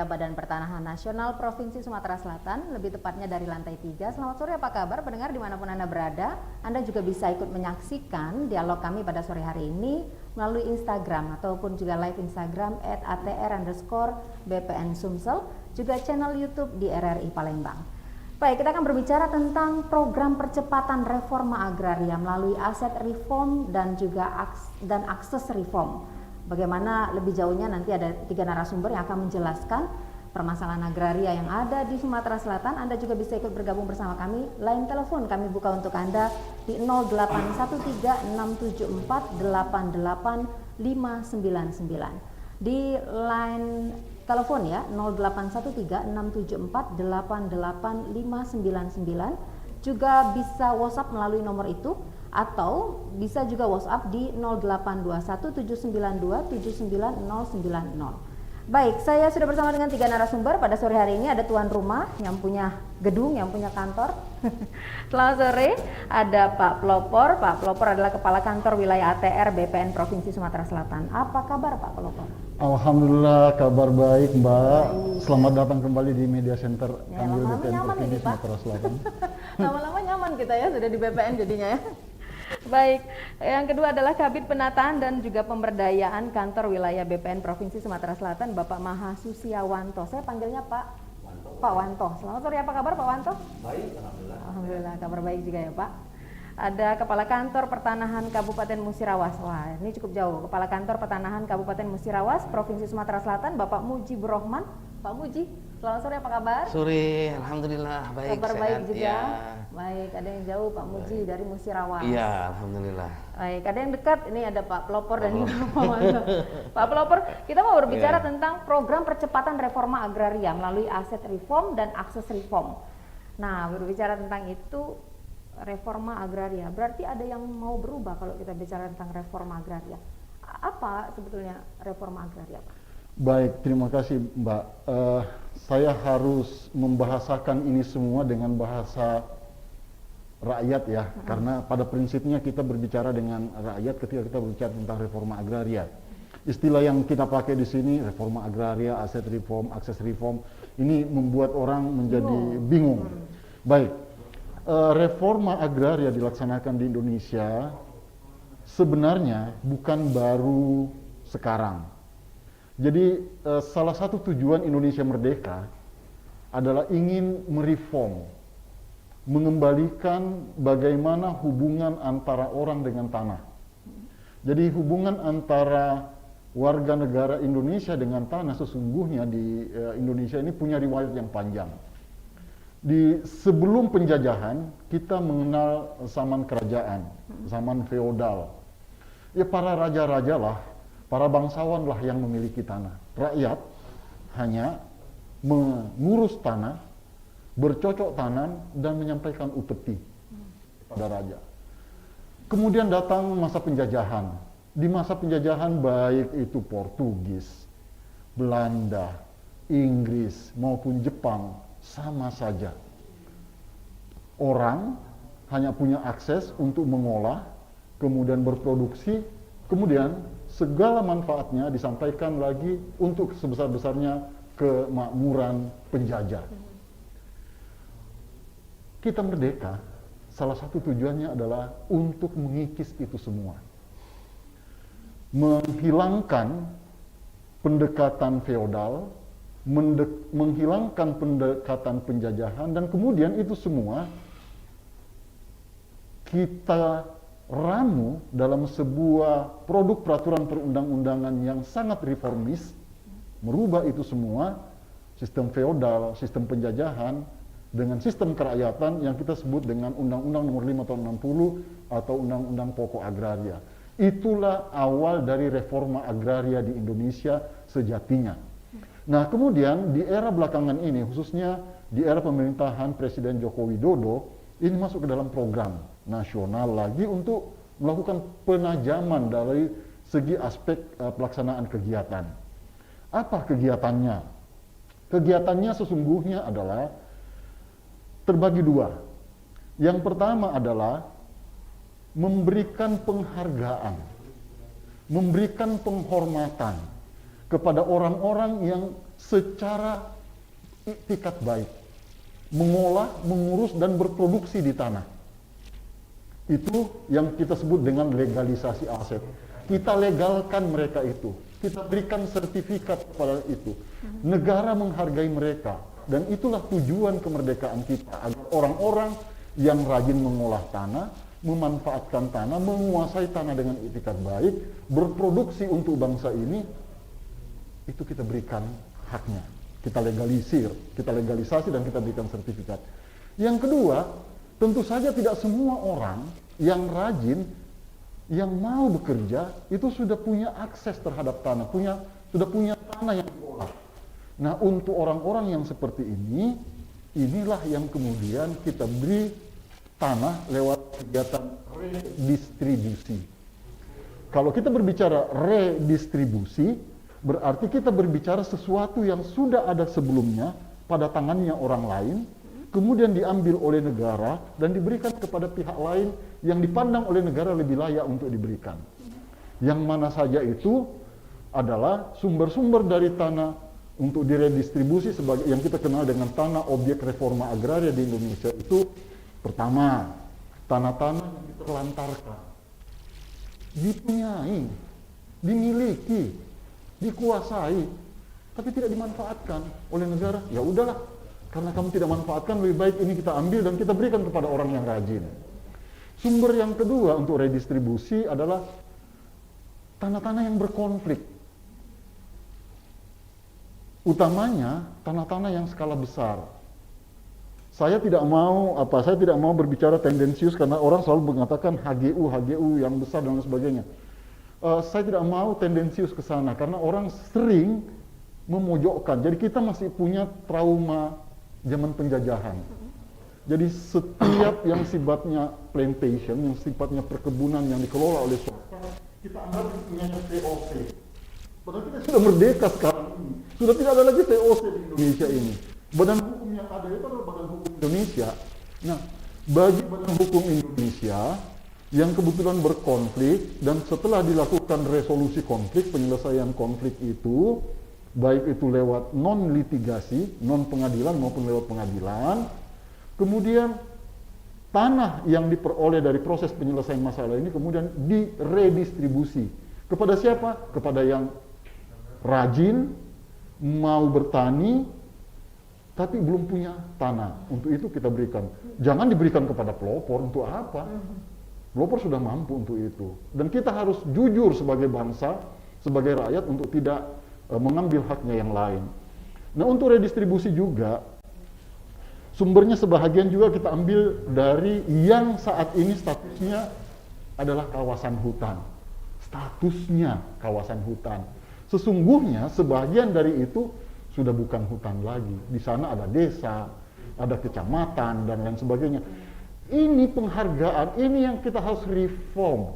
Badan Pertanahan Nasional Provinsi Sumatera Selatan, lebih tepatnya dari lantai 3. Selamat sore, apa kabar pendengar dimanapun Anda berada. Anda juga bisa ikut menyaksikan dialog kami pada sore hari ini melalui Instagram ataupun juga live Instagram @atr_bpn Sumsel, juga channel YouTube di RRI Palembang. Baik, kita akan berbicara tentang program percepatan reforma agraria melalui aset reform dan juga akses reform. Bagaimana lebih jauhnya nanti ada 3 narasumber yang akan menjelaskan permasalahan agraria yang ada di Sumatera Selatan. Anda juga bisa ikut bergabung bersama kami. Line telepon kami buka untuk Anda di 0813-674-88599. Di line telepon ya 0813-674-88599. Juga bisa WhatsApp melalui nomor itu, atau bisa juga WhatsApp di 0821-792-79090. Baik, saya sudah bersama dengan 3 narasumber pada sore hari ini. Ada tuan rumah yang punya gedung, yang punya kantor. Selamat sore, ada Pak Pelopor. Pak Pelopor adalah Kepala Kantor Wilayah ATR BPN Provinsi Sumatera Selatan. Apa kabar Pak Pelopor? Alhamdulillah, kabar baik Mbak. Selamat datang kembali di Media Center Kanwil BPN Provinsi Sumatera Selatan. Lama-lama nyaman kita ya, sudah di BPN jadinya ya. Baik, yang kedua adalah Kabid Penataan dan juga Pemberdayaan Kantor Wilayah BPN Provinsi Sumatera Selatan, Bapak Mahasusiawanto. Saya panggilnya Pak Wanto. Selamat sore, apa kabar Pak Wanto? Baik, alhamdulillah. Alhamdulillah, kabar baik juga ya Pak. Ada Kepala Kantor Pertanahan Kabupaten Musirawas. Wah, ini cukup jauh. Kepala Kantor Pertanahan Kabupaten Musirawas, Provinsi Sumatera Selatan, Bapak Mujibur Rahman. Pak Muji, selamat sore, apa kabar? Sore, alhamdulillah baik. Kabar baik juga. Ya. Baik, ada yang jauh Pak Muji dari Musirawas. Iya, alhamdulillah. Baik, ada yang dekat. Ini ada Pak Pelopor dan juga Pak Wanto. Pak Pelopor, kita mau berbicara tentang program percepatan reforma agraria melalui aset reform dan akses reform. Nah, berbicara tentang itu, reforma agraria, berarti ada yang mau berubah kalau kita bicara tentang reforma agraria. Apa sebetulnya reforma agraria, Pak? Baik, terima kasih Mbak. Saya harus membahasakan ini semua dengan bahasa rakyat ya, karena pada prinsipnya kita berbicara dengan rakyat ketika kita berbicara tentang reforma agraria. Istilah yang kita pakai di sini, reforma agraria, aset reform, akses reform, ini membuat orang menjadi bingung. Baik, reforma agraria dilaksanakan di Indonesia sebenarnya bukan baru sekarang. Jadi salah satu tujuan Indonesia merdeka adalah ingin mereform, mengembalikan bagaimana hubungan antara orang dengan tanah. Jadi hubungan antara warga negara Indonesia dengan tanah sesungguhnya di Indonesia ini punya riwayat yang panjang. Di sebelum penjajahan kita mengenal zaman kerajaan, zaman feodal. Ya para raja-raja lah, para bangsawan lah yang memiliki tanah. Rakyat hanya mengurus tanah, bercocok tanam dan menyampaikan upeti pada raja. Kemudian datang masa penjajahan. Di masa penjajahan baik itu Portugis, Belanda, Inggris maupun Jepang sama saja. Orang hanya punya akses untuk mengolah, kemudian berproduksi, kemudian segala manfaatnya disampaikan lagi untuk sebesar-besarnya kemakmuran penjajah. Kita merdeka, salah satu tujuannya adalah untuk mengikis itu semua. Menghilangkan pendekatan feodal, menghilangkan pendekatan penjajahan, dan kemudian itu semua kita ramu dalam sebuah produk peraturan perundang-undangan yang sangat reformis, merubah itu semua, sistem feodal, sistem penjajahan, dengan sistem kerakyatan yang kita sebut dengan Undang-Undang Nomor 5 Tahun 60 atau Undang-Undang Pokok Agraria. Itulah awal dari reforma agraria di Indonesia sejatinya. Nah, kemudian di era belakangan ini, khususnya di era pemerintahan Presiden Joko Widodo, ini masuk ke dalam program nasional lagi untuk melakukan penajaman dari segi aspek pelaksanaan kegiatan. Apa kegiatannya? Kegiatannya sesungguhnya adalah terbagi dua. Yang pertama adalah memberikan penghargaan, memberikan penghormatan kepada orang-orang yang secara iktikat baik, mengolah, mengurus, dan berproduksi di tanah. Itu yang kita sebut dengan legalisasi aset. Kita legalkan mereka itu, kita berikan sertifikat kepada itu. Negara menghargai mereka, dan itulah tujuan kemerdekaan kita, agar orang-orang yang rajin mengolah tanah, memanfaatkan tanah, menguasai tanah dengan iktikat baik, berproduksi untuk bangsa ini, itu kita berikan haknya. Kita legalisir, kita legalisasi, dan kita berikan sertifikat. Yang kedua, tentu saja tidak semua orang yang rajin, yang mau bekerja, itu sudah punya akses terhadap tanah, sudah punya tanah yang diolah. Nah, untuk orang-orang yang seperti ini, inilah yang kemudian kita beri tanah lewat kegiatan redistribusi. Kalau kita berbicara redistribusi, berarti kita berbicara sesuatu yang sudah ada sebelumnya pada tangannya orang lain, kemudian diambil oleh negara dan diberikan kepada pihak lain yang dipandang oleh negara lebih layak untuk diberikan. Yang mana saja itu adalah sumber-sumber dari tanah untuk diredistribusi sebagai yang kita kenal dengan tanah objek reforma agraria di Indonesia itu, pertama, tanah-tanah yang diterlantarkan, dipunyai, dimiliki, dikuasai, tapi tidak dimanfaatkan oleh negara. Ya udahlah, karena kamu tidak manfaatkan, lebih baik ini kita ambil dan kita berikan kepada orang yang rajin. Sumber yang kedua untuk redistribusi adalah tanah-tanah yang berkonflik. Utamanya tanah-tanah yang skala besar. Saya tidak mau berbicara tendensius karena orang selalu mengatakan HGU yang besar dan lain sebagainya. Saya tidak mau tendensius ke sana karena orang sering memojokkan. Jadi kita masih punya trauma zaman penjajahan. Jadi setiap yang sifatnya plantation, yang sifatnya perkebunan yang dikelola oleh swasta, kita anggap punya VOC. Padahal kita sudah merdeka sekarang ini. Sudah tidak ada lagi VOC di Indonesia ini. Badan hukum yang ada itu adalah Badan Hukum Indonesia. Nah, bagi Badan Hukum Indonesia yang kebetulan berkonflik, dan setelah dilakukan resolusi konflik, penyelesaian konflik itu, baik itu lewat non-litigasi, non-pengadilan maupun lewat pengadilan, kemudian tanah yang diperoleh dari proses penyelesaian masalah ini kemudian diredistribusi. Kepada siapa? Kepada yang rajin, mau bertani, tapi belum punya tanah. Untuk itu kita berikan. Jangan diberikan kepada pelopor, untuk apa? Pelopor sudah mampu untuk itu. Dan kita harus jujur sebagai bangsa, sebagai rakyat untuk tidak mengambil haknya yang lain. Nah, untuk redistribusi juga, sumbernya sebahagian juga kita ambil dari yang saat ini statusnya adalah kawasan hutan. Statusnya kawasan hutan. Sesungguhnya sebagian dari itu sudah bukan hutan lagi. Di sana ada desa, ada kecamatan, dan lain sebagainya. Ini penghargaan, ini yang kita harus reform.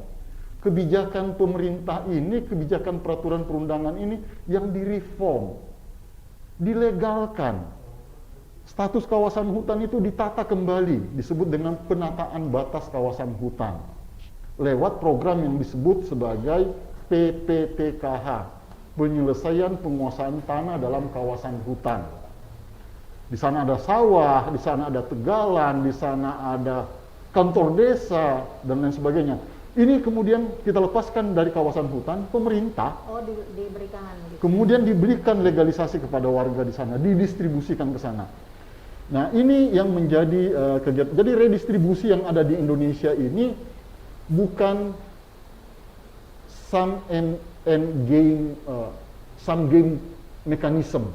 Kebijakan pemerintah ini, kebijakan peraturan perundangan ini yang direform, dilegalkan. Status kawasan hutan itu ditata kembali, disebut dengan penataan batas kawasan hutan. Lewat program yang disebut sebagai PPTKH, penyelesaian penguasaan tanah dalam kawasan hutan. Di sana ada sawah, di sana ada tegalan, di sana ada kantor desa, dan lain sebagainya. Ini kemudian kita lepaskan dari kawasan hutan, pemerintah diberikan gitu. Kemudian diberikan legalisasi kepada warga di sana, didistribusikan ke sana. Nah, ini yang menjadi kegiatan. Jadi redistribusi yang ada di Indonesia ini bukan sum game mekanisme.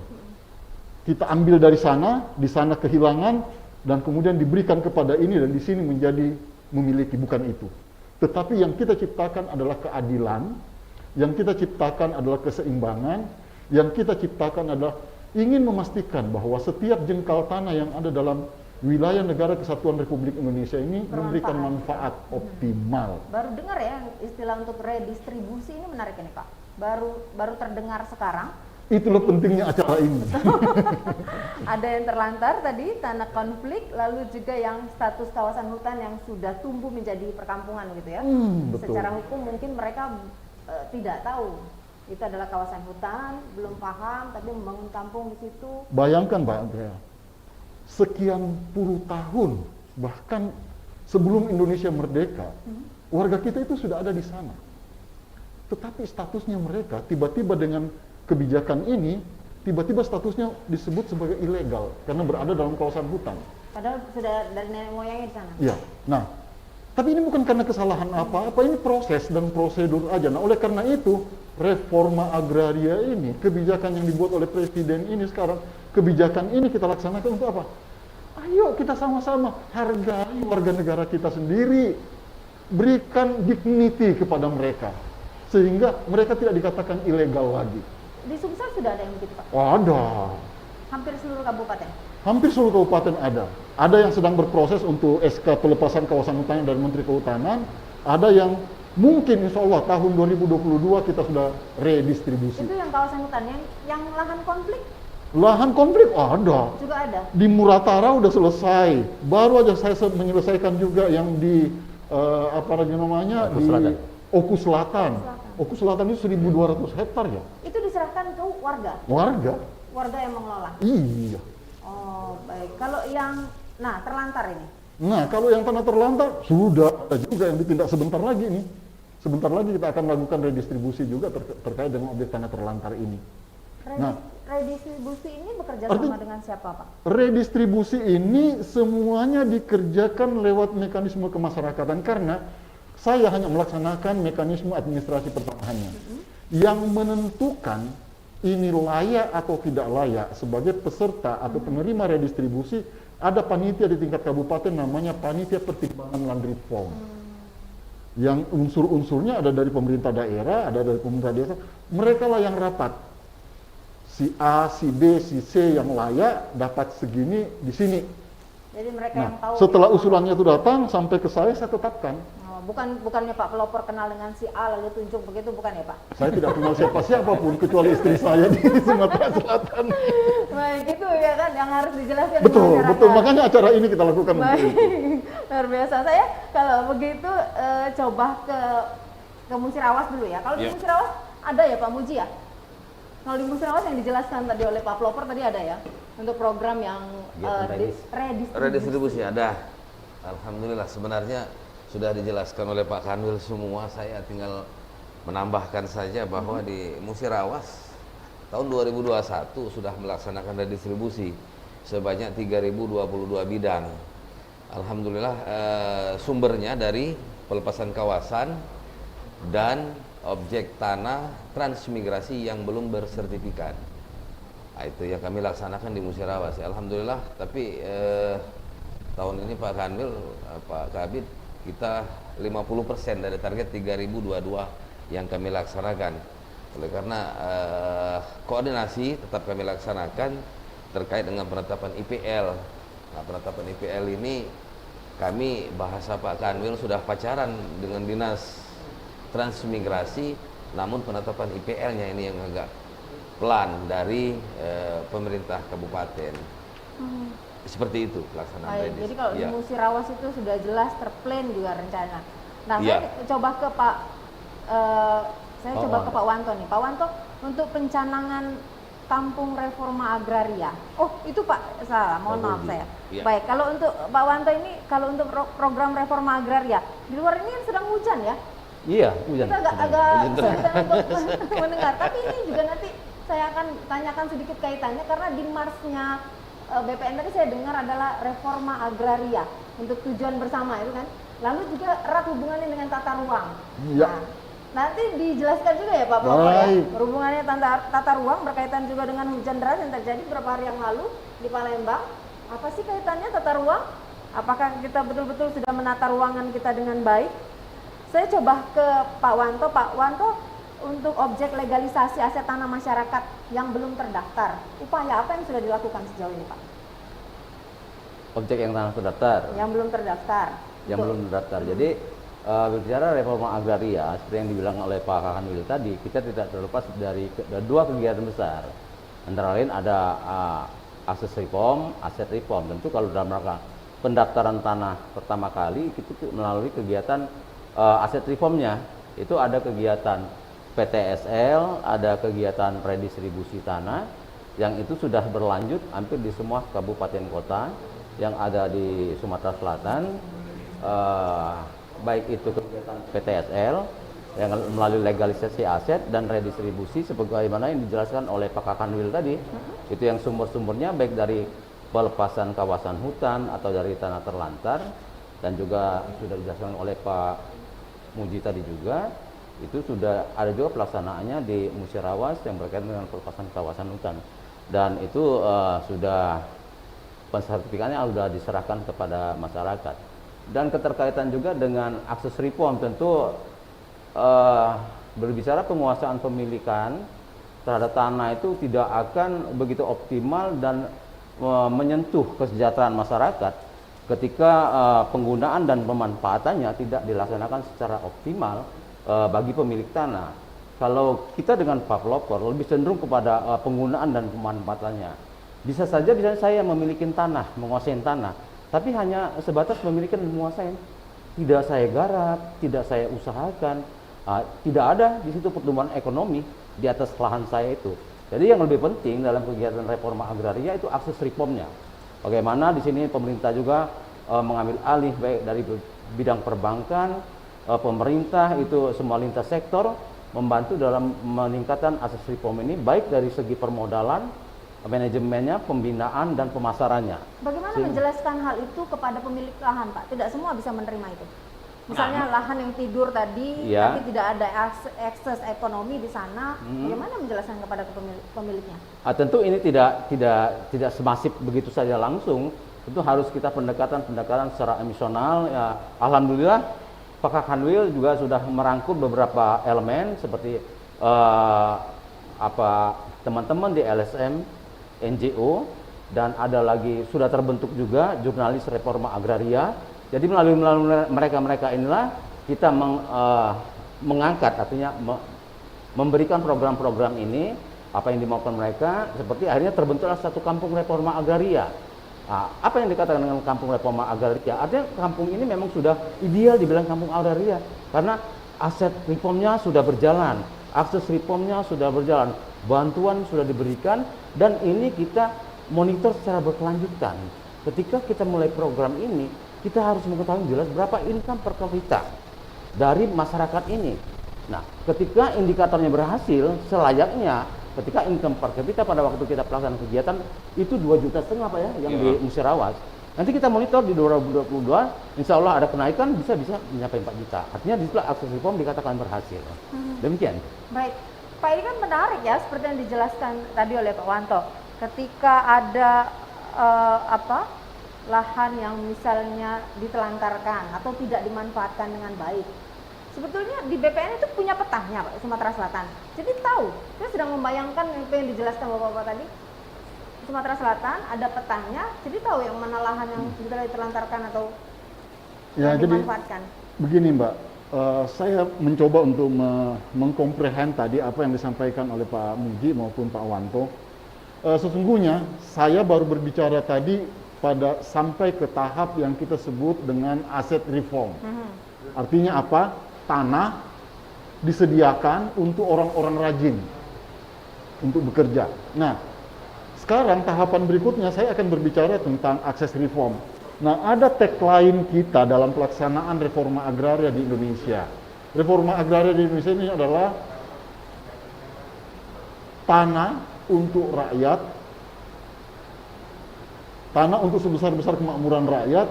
Kita ambil dari sana, di sana kehilangan, dan kemudian diberikan kepada ini, dan di sini menjadi memiliki, bukan itu. Tetapi yang kita ciptakan adalah keadilan, yang kita ciptakan adalah keseimbangan, yang kita ciptakan adalah ingin memastikan bahwa setiap jengkal tanah yang ada dalam wilayah negara kesatuan Republik Indonesia ini memberikan manfaat optimal. Baru dengar ya istilah untuk redistribusi, ini menarik ini Pak. Baru terdengar sekarang. Itulah pentingnya acara ini. Ada yang terlantar tadi, tanah konflik, lalu juga yang status kawasan hutan yang sudah tumbuh menjadi perkampungan gitu ya. Betul. Secara hukum mungkin mereka tidak tahu Itu adalah kawasan hutan, belum paham, tapi membangun kampung di situ. Bayangkan Mbak Andrea, sekian puluh tahun, bahkan sebelum Indonesia merdeka, warga kita itu sudah ada di sana. Tetapi statusnya mereka tiba-tiba dengan kebijakan ini, tiba-tiba statusnya disebut sebagai ilegal karena berada dalam kawasan hutan. Padahal sudah dari nenek moyangnya di sana. Ya, nah, tapi ini bukan karena kesalahan apa-apa, ini proses dan prosedur aja. Nah, oleh karena itu, reforma agraria ini, kebijakan yang dibuat oleh Presiden ini sekarang, kebijakan ini kita laksanakan untuk apa? Ayo kita sama-sama hargai warga negara kita sendiri, berikan dignity kepada mereka, sehingga mereka tidak dikatakan ilegal lagi. Di Sumsel sudah ada yang begitu, Pak? Oh, ada. Hampir seluruh kabupaten? Hampir seluruh kabupaten ada. Ada yang sedang berproses untuk SK pelepasan kawasan hutan dari Menteri Kehutanan, ada yang mungkin insya Allah tahun 2022 kita sudah redistribusi. Itu yang kawasan hutan, yang lahan konflik Lahan konflik ada. juga ada? Di Muratara udah selesai. Baru aja saya menyelesaikan juga yang di apa lagi namanya Oku di Selatan. Oku Selatan. Oku Selatan itu 1.200 hektar ya. Itu diserahkan ke warga? Warga. Warga yang mengelola? Iya. Oh, baik. Kalau yang, terlantar ini? Nah, kalau yang tanah terlantar sudah ada juga yang ditindak sebentar lagi nih. Sebentar lagi kita akan lakukan redistribusi juga terkait dengan objek tanah terlantar ini. Nah, Redistribusi ini bekerja artinya- sama dengan siapa, Pak? Redistribusi ini semuanya dikerjakan lewat mekanisme kemasyarakatan karena saya hanya melaksanakan mekanisme administrasi pertanahannya. Yang menentukan ini layak atau tidak layak sebagai peserta atau penerima redistribusi ada panitia di tingkat kabupaten namanya Panitia Pertimbangan Land Reform. Yang unsur-unsurnya ada dari pemerintah daerah, ada dari pemerintah desa. Mereka lah yang rapat. Si A, si B, si C yang layak dapat segini di sini. Jadi mereka Nah, yang tahu. setelah usulannya itu datang sampai ke saya tetapkan. Oh, bukannya Pak pelopor kenal dengan si A lalu tunjuk begitu, bukan ya, Pak? Saya tidak kenal siapa-siapapun kecuali istri saya di Sumatera Selatan. Baik, itu ya kan yang harus dijelaskan. Betul, ke masyarakat. betul. Makanya acara ini kita lakukan untuk Baik, itu. luar biasa. Saya kalau begitu coba ke Musirawas dulu ya. Kalau di Ya. Musirawas ada ya Pak Muji ya? Kalau di Musirawas yang dijelaskan tadi oleh Pak Pelopor tadi ada ya? Untuk program yang redistribusi. Redistribusi ada. Alhamdulillah sebenarnya sudah dijelaskan oleh Pak Kanwil semua. Saya tinggal menambahkan saja bahwa di Musirawas tahun 2021 sudah melaksanakan redistribusi sebanyak 3.022 bidang. Alhamdulillah sumbernya dari pelepasan kawasan dan objek tanah transmigrasi yang belum bersertifikat. Nah, itu yang kami laksanakan di Musirawas. Alhamdulillah, tapi tahun ini Pak Kanwil, Pak Kabid, kita 50% dari target 3.022 yang kami laksanakan. Oleh karena koordinasi tetap kami laksanakan terkait dengan penetapan IPL. Nah, penetapan IPL ini kami bahasa Pak Kanwil sudah pacaran dengan Dinas Transmigrasi, namun penetapan IPL-nya ini yang agak pelan dari pemerintah kabupaten. Seperti itu pelaksanaan Baik, redis. jadi kalau Ya. di Musirawas itu sudah jelas terplan juga rencana. Nah, Iya. saya coba ke Pak Pak Wanto nih. Pak Wanto, untuk pencanangan Kampung Reforma Agraria. Oh, itu Pak, salah, mohon maaf saya. Iya. Baik, kalau untuk Pak Wanto ini, kalau untuk program reforma agraria, di luar ini kan sedang hujan ya? Iya, hujan. Kita agak kesulitan untuk mendengar. Tapi ini juga nanti saya akan tanyakan sedikit kaitannya karena di Marsnya BPN tadi saya dengar adalah reforma agraria untuk tujuan bersama itu kan. Lalu juga erat hubungannya dengan tata ruang. Ya. Nah, nanti dijelaskan juga ya Pak Pelopor ya. Baik. Hubungannya tata ruang berkaitan juga dengan hujan deras yang terjadi beberapa hari yang lalu di Palembang. Apa sih kaitannya tata ruang? Apakah kita betul-betul sudah menata ruangan kita dengan baik? Saya coba ke Pak Wanto. Pak Wanto, untuk objek legalisasi aset tanah masyarakat yang belum terdaftar, upaya apa yang sudah dilakukan sejauh ini, Pak? Objek yang tanah terdaftar. Yang belum terdaftar. Yang Betul. belum terdaftar. Jadi berbicara reforma agraria seperti yang dibilang oleh Pak Kanwil tadi, kita tidak terlepas dari dua kegiatan besar. Antara lain ada akses reform, aset reform. Tentu kalau dalam rangka pendaftaran tanah pertama kali itu melalui kegiatan aset reformnya itu ada kegiatan PTSL, ada kegiatan redistribusi tanah yang itu sudah berlanjut hampir di semua kabupaten kota yang ada di Sumatera Selatan, baik itu kegiatan PTSL yang melalui legalisasi aset dan redistribusi sebagaimana yang dijelaskan oleh Pak Kakanwil tadi, itu yang sumber-sumbernya baik dari pelepasan kawasan hutan atau dari tanah terlantar, dan juga sudah dijelaskan oleh Pak Muji tadi juga, itu sudah ada juga pelaksanaannya di Musirawas yang berkaitan dengan pelepasan kawasan hutan, dan itu sudah pensertifikannya sudah diserahkan kepada masyarakat. Dan keterkaitan juga dengan akses reform, tentu berbicara penguasaan pemilikan terhadap tanah itu tidak akan begitu optimal dan menyentuh kesejahteraan masyarakat ketika penggunaan dan pemanfaatannya tidak dilaksanakan secara optimal bagi pemilik tanah. Kalau kita dengan developer lebih cenderung kepada penggunaan dan pemanfaatannya. Bisa saja saya memiliki tanah, menguasai tanah, tapi hanya sebatas memiliki dan menguasai. Tidak saya garap, tidak saya usahakan, tidak ada di situ pertumbuhan ekonomi di atas lahan saya itu. Jadi yang lebih penting dalam kegiatan reforma agraria itu akses reformnya. Bagaimana di sini pemerintah juga mengambil alih baik dari bidang perbankan, pemerintah itu semua lintas sektor membantu dalam meningkatkan akses reform ini baik dari segi permodalan, manajemennya, pembinaan dan pemasarannya. Bagaimana menjelaskan hal itu kepada pemilik lahan, Pak? Tidak semua bisa menerima itu. Misalnya lahan yang tidur tadi, tapi tidak ada akses ekonomi di sana, bagaimana menjelaskan kepada pemiliknya? Tentu ini tidak semasif begitu saja langsung. Tentu harus kita pendekatan secara emosional. Ya, alhamdulillah Pak Kakanwil juga sudah merangkul beberapa elemen seperti teman-teman di LSM, NGO, dan ada lagi sudah terbentuk juga jurnalis reforma agraria. Jadi melalui mereka inilah kita mengangkat, artinya memberikan program-program ini, apa yang dimaukan mereka, seperti akhirnya terbentuklah satu kampung reforma agraria. Apa yang dikatakan dengan kampung reforma agraria? Artinya kampung ini memang sudah ideal dibilang kampung agraria, karena aset reformnya sudah berjalan, akses reformnya sudah berjalan, bantuan sudah diberikan, dan ini kita monitor secara berkelanjutan. Ketika kita mulai program ini, kita harus mengetahui jelas berapa income per kapita dari masyarakat ini. Nah, ketika indikatornya berhasil, selayaknya ketika income per kapita pada waktu kita pelaksanaan kegiatan itu 2,5 juta Pak ya, yang di Musirawas. Nanti kita monitor di 2022, insya Allah ada kenaikan bisa mencapai 4 juta. Artinya disitulah akses reform dikatakan berhasil. Demikian. Baik, Pak, ini kan menarik ya, seperti yang dijelaskan tadi oleh Pak Wanto. Ketika ada lahan yang misalnya ditelantarkan atau tidak dimanfaatkan dengan baik. Sebetulnya di BPN itu punya petanya, Pak, Sumatera Selatan. Jadi tahu, saya sedang membayangkan apa yang dijelaskan Bapak-Bapak tadi. Sumatera Selatan ada petanya, jadi tahu yang mana lahan yang sudah ditelantarkan atau dimanfaatkan. Jadi, begini Mbak, saya mencoba untuk mengkomprehend tadi apa yang disampaikan oleh Pak Muji maupun Pak Wanto. Sesungguhnya saya baru berbicara tadi sampai ke tahap yang kita sebut dengan aset reform. Artinya apa? Tanah disediakan untuk orang-orang rajin untuk bekerja. Nah, sekarang tahapan berikutnya saya akan berbicara tentang akses reform. Nah, ada tagline kita dalam pelaksanaan reforma agraria di Indonesia. Reforma agraria di Indonesia ini adalah tanah untuk rakyat, tanah untuk sebesar-besar kemakmuran rakyat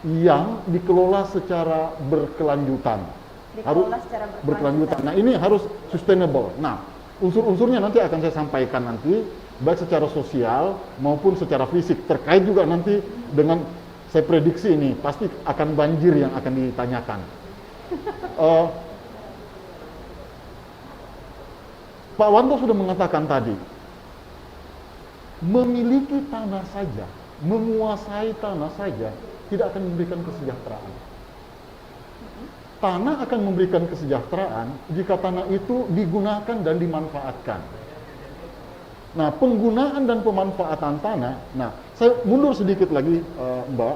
yang dikelola secara berkelanjutan. Berkelanjutan. Nah, ini harus sustainable. Nah, unsur-unsurnya nanti akan saya sampaikan nanti, baik secara sosial maupun secara fisik. Terkait juga nanti dengan, saya prediksi ini, pasti akan banjir yang akan ditanyakan. Pak Wanto sudah mengatakan tadi, memiliki tanah saja, menguasai tanah saja, tidak akan memberikan kesejahteraan. Tanah akan memberikan kesejahteraan jika tanah itu digunakan dan dimanfaatkan. Nah, penggunaan dan pemanfaatan tanah, nah, saya mundur sedikit lagi Mbak,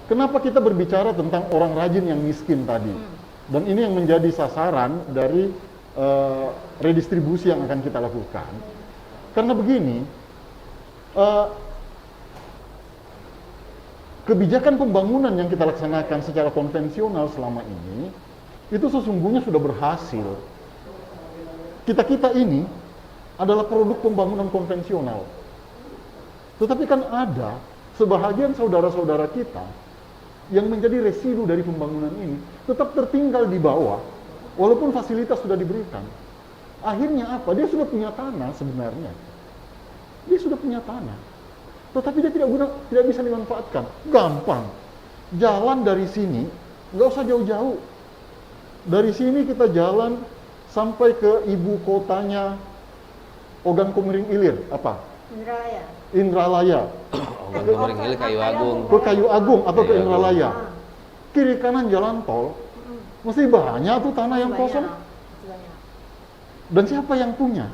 kenapa kita berbicara tentang orang rajin yang miskin tadi? Dan ini yang menjadi sasaran dari redistribusi yang akan kita lakukan. Karena begini, kebijakan pembangunan yang kita laksanakan secara konvensional selama ini itu sesungguhnya sudah berhasil. Kita ini adalah produk pembangunan konvensional. Tetapi kan ada sebahagian saudara-saudara kita yang menjadi residu dari pembangunan ini tetap tertinggal di bawah walaupun fasilitas sudah diberikan. Akhirnya apa? Dia sudah punya tanah sebenarnya. Dia sudah punya tanah. Tetapi dia tidak bisa dimanfaatkan. Gampang. Jalan dari sini, nggak usah jauh-jauh. Dari sini kita jalan sampai ke ibu kotanya Ogan Komering Ilir, apa? Indralaya. Indralaya. Ogan Komering Ilir, Kayu Agung. Ke Kayu Agung atau ke Kayu Agung. Indralaya. Kiri kanan jalan tol, mesti banyak tuh tanah yang kosong. Dan siapa yang punya?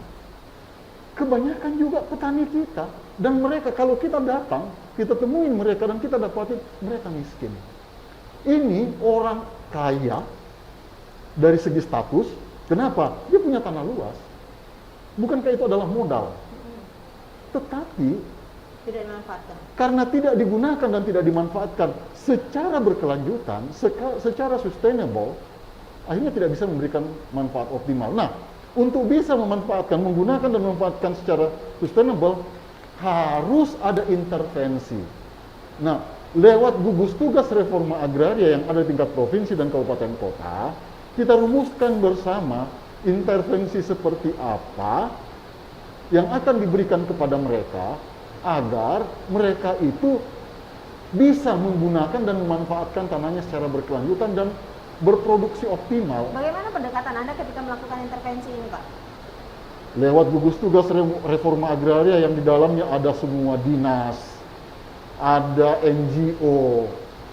Kebanyakan juga petani kita. Dan mereka, kalau kita datang, kita temuin mereka dan kita dapatin, mereka miskin. Ini orang kaya dari segi status. Kenapa? Dia punya tanah luas. Bukankah itu adalah modal? Tetapi Tidak dimanfaatkan. karena tidak digunakan dan tidak dimanfaatkan secara berkelanjutan, secara sustainable, akhirnya tidak bisa memberikan manfaat optimal. Nah, untuk bisa memanfaatkan, menggunakan dan memanfaatkan secara sustainable, harus ada intervensi. Nah, lewat gugus tugas reforma agraria yang ada di tingkat provinsi dan kabupaten kota, kita rumuskan bersama intervensi seperti apa yang akan diberikan kepada mereka agar mereka itu bisa menggunakan dan memanfaatkan tanahnya secara berkelanjutan dan berproduksi optimal. Bagaimana pendekatan Anda ketika melakukan intervensi ini, Pak? Lewat gugus tugas reforma agraria yang di dalamnya ada semua dinas, ada NGO,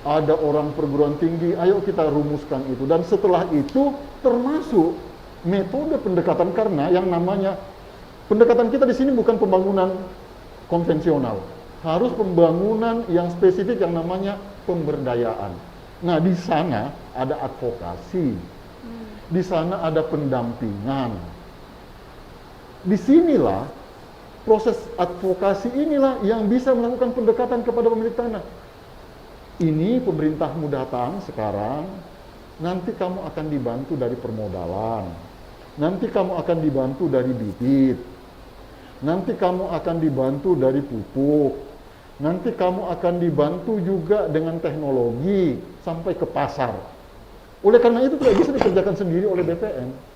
ada orang perguruan tinggi, ayo kita rumuskan itu. Dan setelah itu termasuk metode pendekatan, karena yang namanya pendekatan kita di sini bukan pembangunan konvensional, harus pembangunan yang spesifik yang namanya pemberdayaan. Nah, di sana ada advokasi, di sana ada pendampingan. Disinilah proses advokasi inilah yang bisa melakukan pendekatan kepada pemilik tanah. Ini pemerintahmu datang sekarang, nanti kamu akan dibantu dari permodalan, nanti kamu akan dibantu dari bibit, nanti kamu akan dibantu dari pupuk, nanti kamu akan dibantu juga dengan teknologi sampai ke pasar. Oleh karena itu tidak bisa dikerjakan sendiri oleh BPN.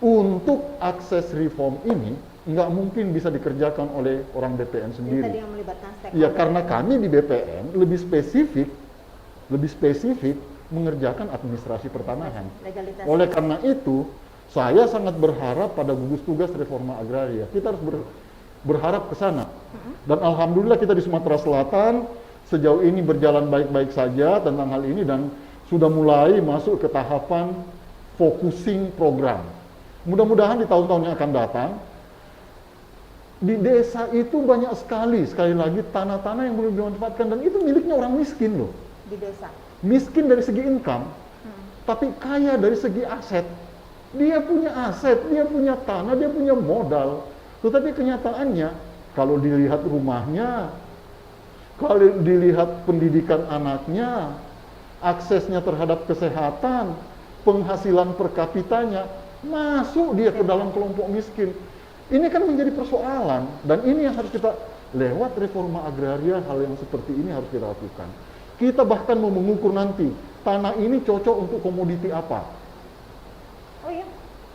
Untuk akses reform ini nggak mungkin bisa dikerjakan oleh orang BPN sendiri. Tadi yang melibatkan stakeholder. Ya, karena kami di BPN lebih spesifik mengerjakan administrasi pertanahan. Legalitas. Oleh karena itu, saya sangat berharap pada gugus tugas reforma agraria. Kita harus berharap ke sana. Dan alhamdulillah kita di Sumatera Selatan sejauh ini berjalan baik-baik saja tentang hal ini dan sudah mulai masuk ke tahapan focusing program. Mudah-mudahan di tahun-tahun yang akan datang, di desa itu banyak sekali lagi tanah-tanah yang belum dimanfaatkan, dan itu miliknya orang miskin loh. Di desa. Miskin dari segi income, tapi kaya dari segi aset. Dia punya aset, dia punya tanah, dia punya modal. Tetapi kenyataannya, kalau dilihat rumahnya, kalau dilihat pendidikan anaknya, aksesnya terhadap kesehatan, penghasilan per kapitanya, masuk dia ke dalam kelompok miskin. Ini kan menjadi persoalan, dan ini yang harus kita, lewat reforma agraria, hal yang seperti ini harus kita lakukan. Kita bahkan mau mengukur nanti, tanah ini cocok untuk komoditi apa. Oh iya?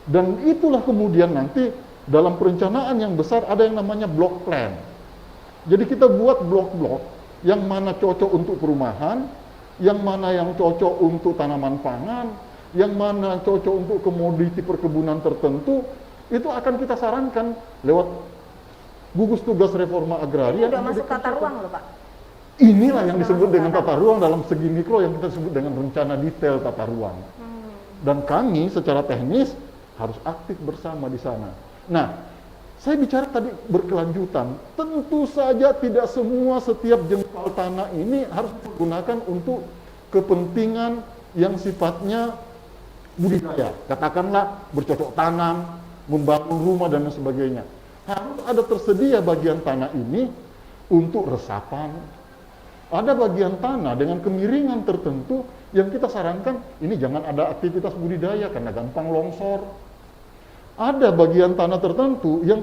Dan itulah kemudian nanti dalam perencanaan yang besar ada yang namanya block plan. Jadi kita buat blok-blok yang mana cocok untuk perumahan, yang mana yang cocok untuk tanaman pangan, yang mana cocok untuk komoditi perkebunan tertentu, itu akan kita sarankan lewat gugus tugas reforma agraria. Ini udah masuk tata ruang loh, Pak. Inilah yang disebut dengan tata ruang dalam segi mikro, yang kita sebut dengan rencana detail tata ruang. Dan kami secara teknis harus aktif bersama di sana. Nah, saya bicara tadi berkelanjutan. Tentu saja tidak semua setiap jengkal tanah ini harus digunakan untuk kepentingan yang sifatnya budidaya, katakanlah bercocok tanam, membangun rumah dan lain sebagainya. Harus ada tersedia bagian tanah ini untuk resapan. Ada bagian tanah dengan kemiringan tertentu yang kita sarankan ini jangan ada aktivitas budidaya karena gampang longsor. Ada bagian tanah tertentu yang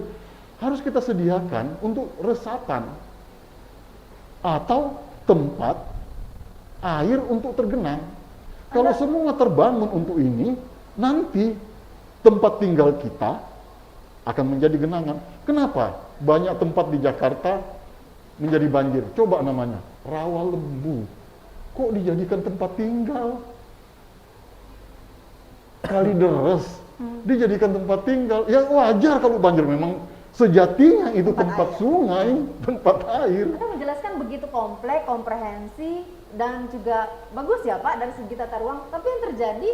harus kita sediakan untuk resapan atau tempat air untuk tergenang. Kalau semua terbangun untuk ini, nanti tempat tinggal kita akan menjadi genangan. Kenapa? Banyak tempat di Jakarta menjadi banjir. Coba namanya, rawa lembu. Kok dijadikan tempat tinggal? Kalideres dijadikan tempat tinggal. Ya wajar kalau banjir, memang sejatinya itu tempat sungai, tempat air. Anda menjelaskan begitu kompleks, komprehensi, dan juga bagus ya Pak dari segi tata ruang. Tapi yang terjadi,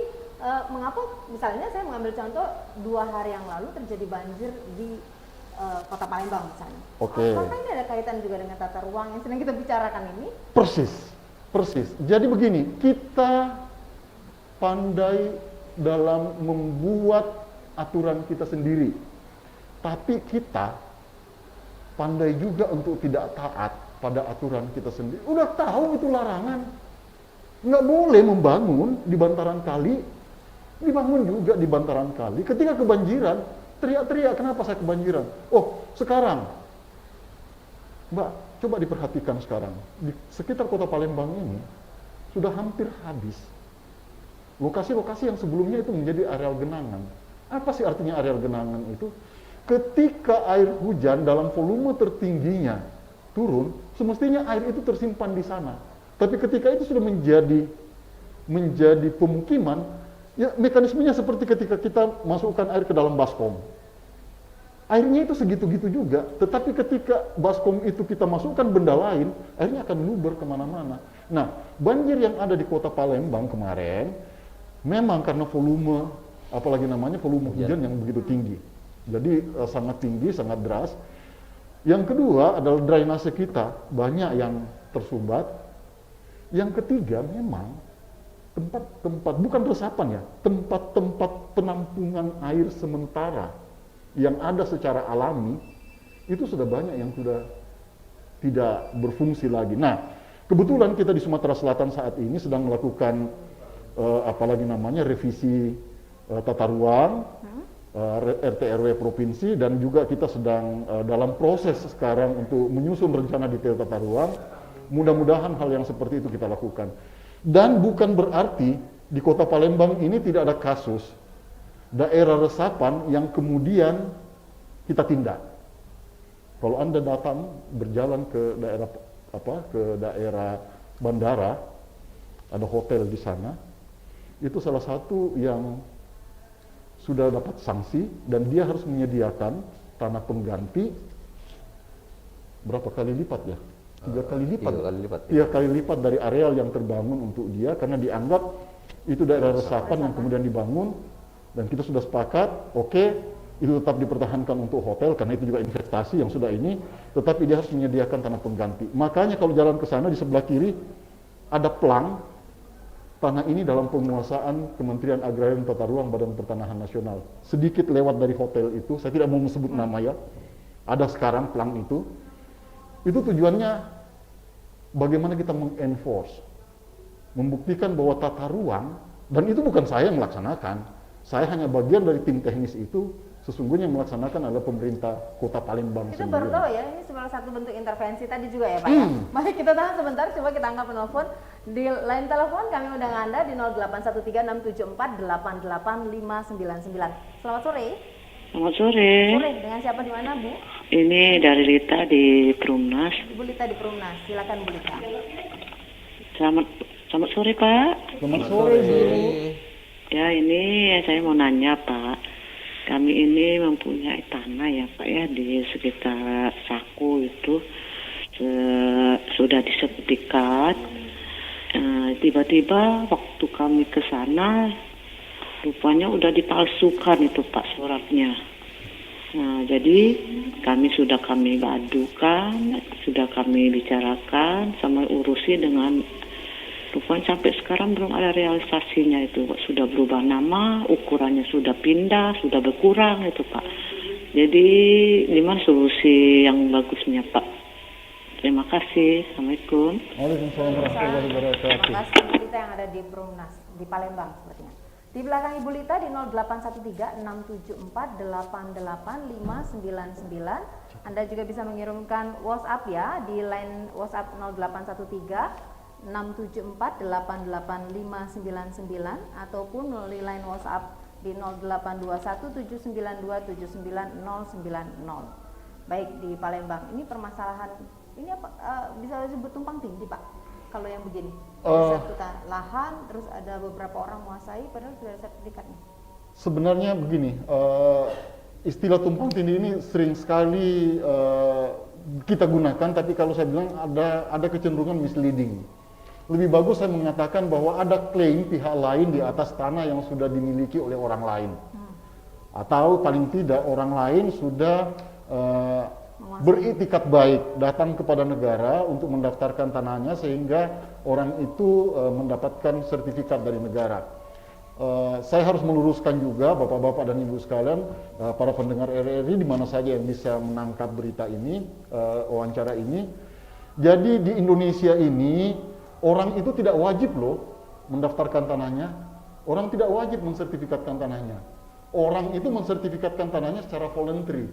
mengapa misalnya saya mengambil contoh 2 hari yang lalu terjadi banjir di Kota Palembang misalnya. Oke. Apakah ini ada kaitan juga dengan tata ruang yang sedang kita bicarakan ini? Persis. Jadi begini, kita pandai dalam membuat aturan kita sendiri. Tapi kita pandai juga untuk tidak taat pada aturan kita sendiri. Udah tahu itu larangan. Nggak boleh membangun di bantaran kali, dibangun juga di bantaran kali. Ketika kebanjiran, teriak-teriak, kenapa saya kebanjiran? Oh, sekarang, Mbak, coba diperhatikan sekarang. Di sekitar Kota Palembang ini, sudah hampir habis. Lokasi-lokasi yang sebelumnya itu menjadi areal genangan. Apa sih artinya areal genangan itu? Ketika air hujan dalam volume tertingginya turun, semestinya air itu tersimpan di sana. Tapi ketika itu sudah menjadi pemukiman, ya mekanismenya seperti ketika kita masukkan air ke dalam baskom. Airnya itu segitu-gitu juga, tetapi ketika baskom itu kita masukkan benda lain, airnya akan meluber kemana-mana. Nah, banjir yang ada di Kota Palembang kemarin, memang karena volume, apalagi namanya volume hujan yang begitu tinggi. Jadi sangat tinggi, sangat deras. Yang kedua adalah drainase kita, banyak yang tersumbat. Yang ketiga memang tempat-tempat, bukan resapan ya, tempat-tempat penampungan air sementara yang ada secara alami, itu sudah banyak yang sudah tidak berfungsi lagi. Nah, kebetulan kita di Sumatera Selatan saat ini sedang melakukan apalagi namanya revisi tata ruang, RT RW provinsi, dan juga kita sedang dalam proses sekarang untuk menyusun rencana detail tata ruang. Mudah-mudahan hal yang seperti itu kita lakukan. Dan bukan berarti di Kota Palembang ini tidak ada kasus daerah resapan yang kemudian kita tindak. Kalau Anda datang berjalan ke daerah bandara, ada hotel di sana, itu salah satu yang sudah dapat sanksi dan dia harus menyediakan tanah pengganti berapa kali lipat ya? 3 kali lipat. 3 kali lipat. 3 kali lipat dari areal yang terbangun untuk dia, karena dianggap itu daerah resapan yang kemudian dibangun, dan kita sudah sepakat, oke, itu tetap dipertahankan untuk hotel karena itu juga investasi yang sudah ini, tetapi dia harus menyediakan tanah pengganti. Makanya kalau jalan ke sana di sebelah kiri ada plang tanah ini dalam penguasaan Kementerian Agraria dan Tata Ruang Badan Pertanahan Nasional. Sedikit lewat dari hotel itu, saya tidak mau menyebut nama ya, ada sekarang plang itu tujuannya bagaimana kita mengenforce, membuktikan bahwa tata ruang, dan itu bukan saya yang melaksanakan, saya hanya bagian dari tim teknis itu, sesungguhnya yang melaksanakan adalah pemerintah Kota Palembang Kita sendiri. baru tahu ya, ini salah satu bentuk intervensi tadi juga ya Pak ya. Mari kita tahan sebentar, coba kita angkat penelpon. Di line telepon kami undang Anda di 081367488599. Selamat sore. Selamat sore. Sore, dengan siapa di mana Bu? Ini dari Lita di Perumnas. Bu Lita di Perumnas, silakan Bu Lita. Selamat sore Pak. Selamat sore, Bu. Ya ini saya mau nanya Pak. Kami ini mempunyai tanah ya Pak ya di sekitar Saku itu sudah disertifikat. Tiba-tiba waktu kami ke sana rupanya udah dipalsukan itu Pak suratnya. Nah, jadi kami adukan, sudah kami bicarakan sama urusi dengan Rupanya sampai sekarang belum ada realisasinya itu Pak. Sudah berubah nama, ukurannya sudah pindah, sudah berkurang itu Pak. Jadi gimana solusi yang bagusnya Pak? Terima kasih. Assalamualaikum. Waalaikumsalam warahmatullahi Terima wabarakatuh. kasih Ibu Lita yang ada di Perumnas di Palembang sepertinya. Di belakang Ibu Lita di 0813-674-88599. Anda juga bisa mengirimkan WhatsApp ya di line WhatsApp 0813-674-88599 ataupun melalui line WhatsApp di 0821-792-79090. Baik di Palembang. Ini permasalahan ini apa bisa disebut tumpang tindih Pak? Kalau yang begini, sertifikat lahan, terus ada beberapa orang menguasai, padahal sudah ada sertifikatnya. Sebenarnya begini, istilah tumpang tindih ini sering sekali kita gunakan, tapi kalau saya bilang ada kecenderungan misleading. Lebih bagus saya mengatakan bahwa ada klaim pihak lain di atas tanah yang sudah dimiliki oleh orang lain, atau paling tidak orang lain sudah beriktikat baik datang kepada negara untuk mendaftarkan tanahnya sehingga orang itu mendapatkan sertifikat dari negara. Saya harus meluruskan juga Bapak-bapak dan Ibu sekalian, para pendengar RRI di mana saja yang bisa menangkap berita ini, wawancara ini. Jadi di Indonesia ini orang itu tidak wajib loh mendaftarkan tanahnya. Orang tidak wajib mensertifikatkan tanahnya. Orang itu mensertifikatkan tanahnya secara voluntary,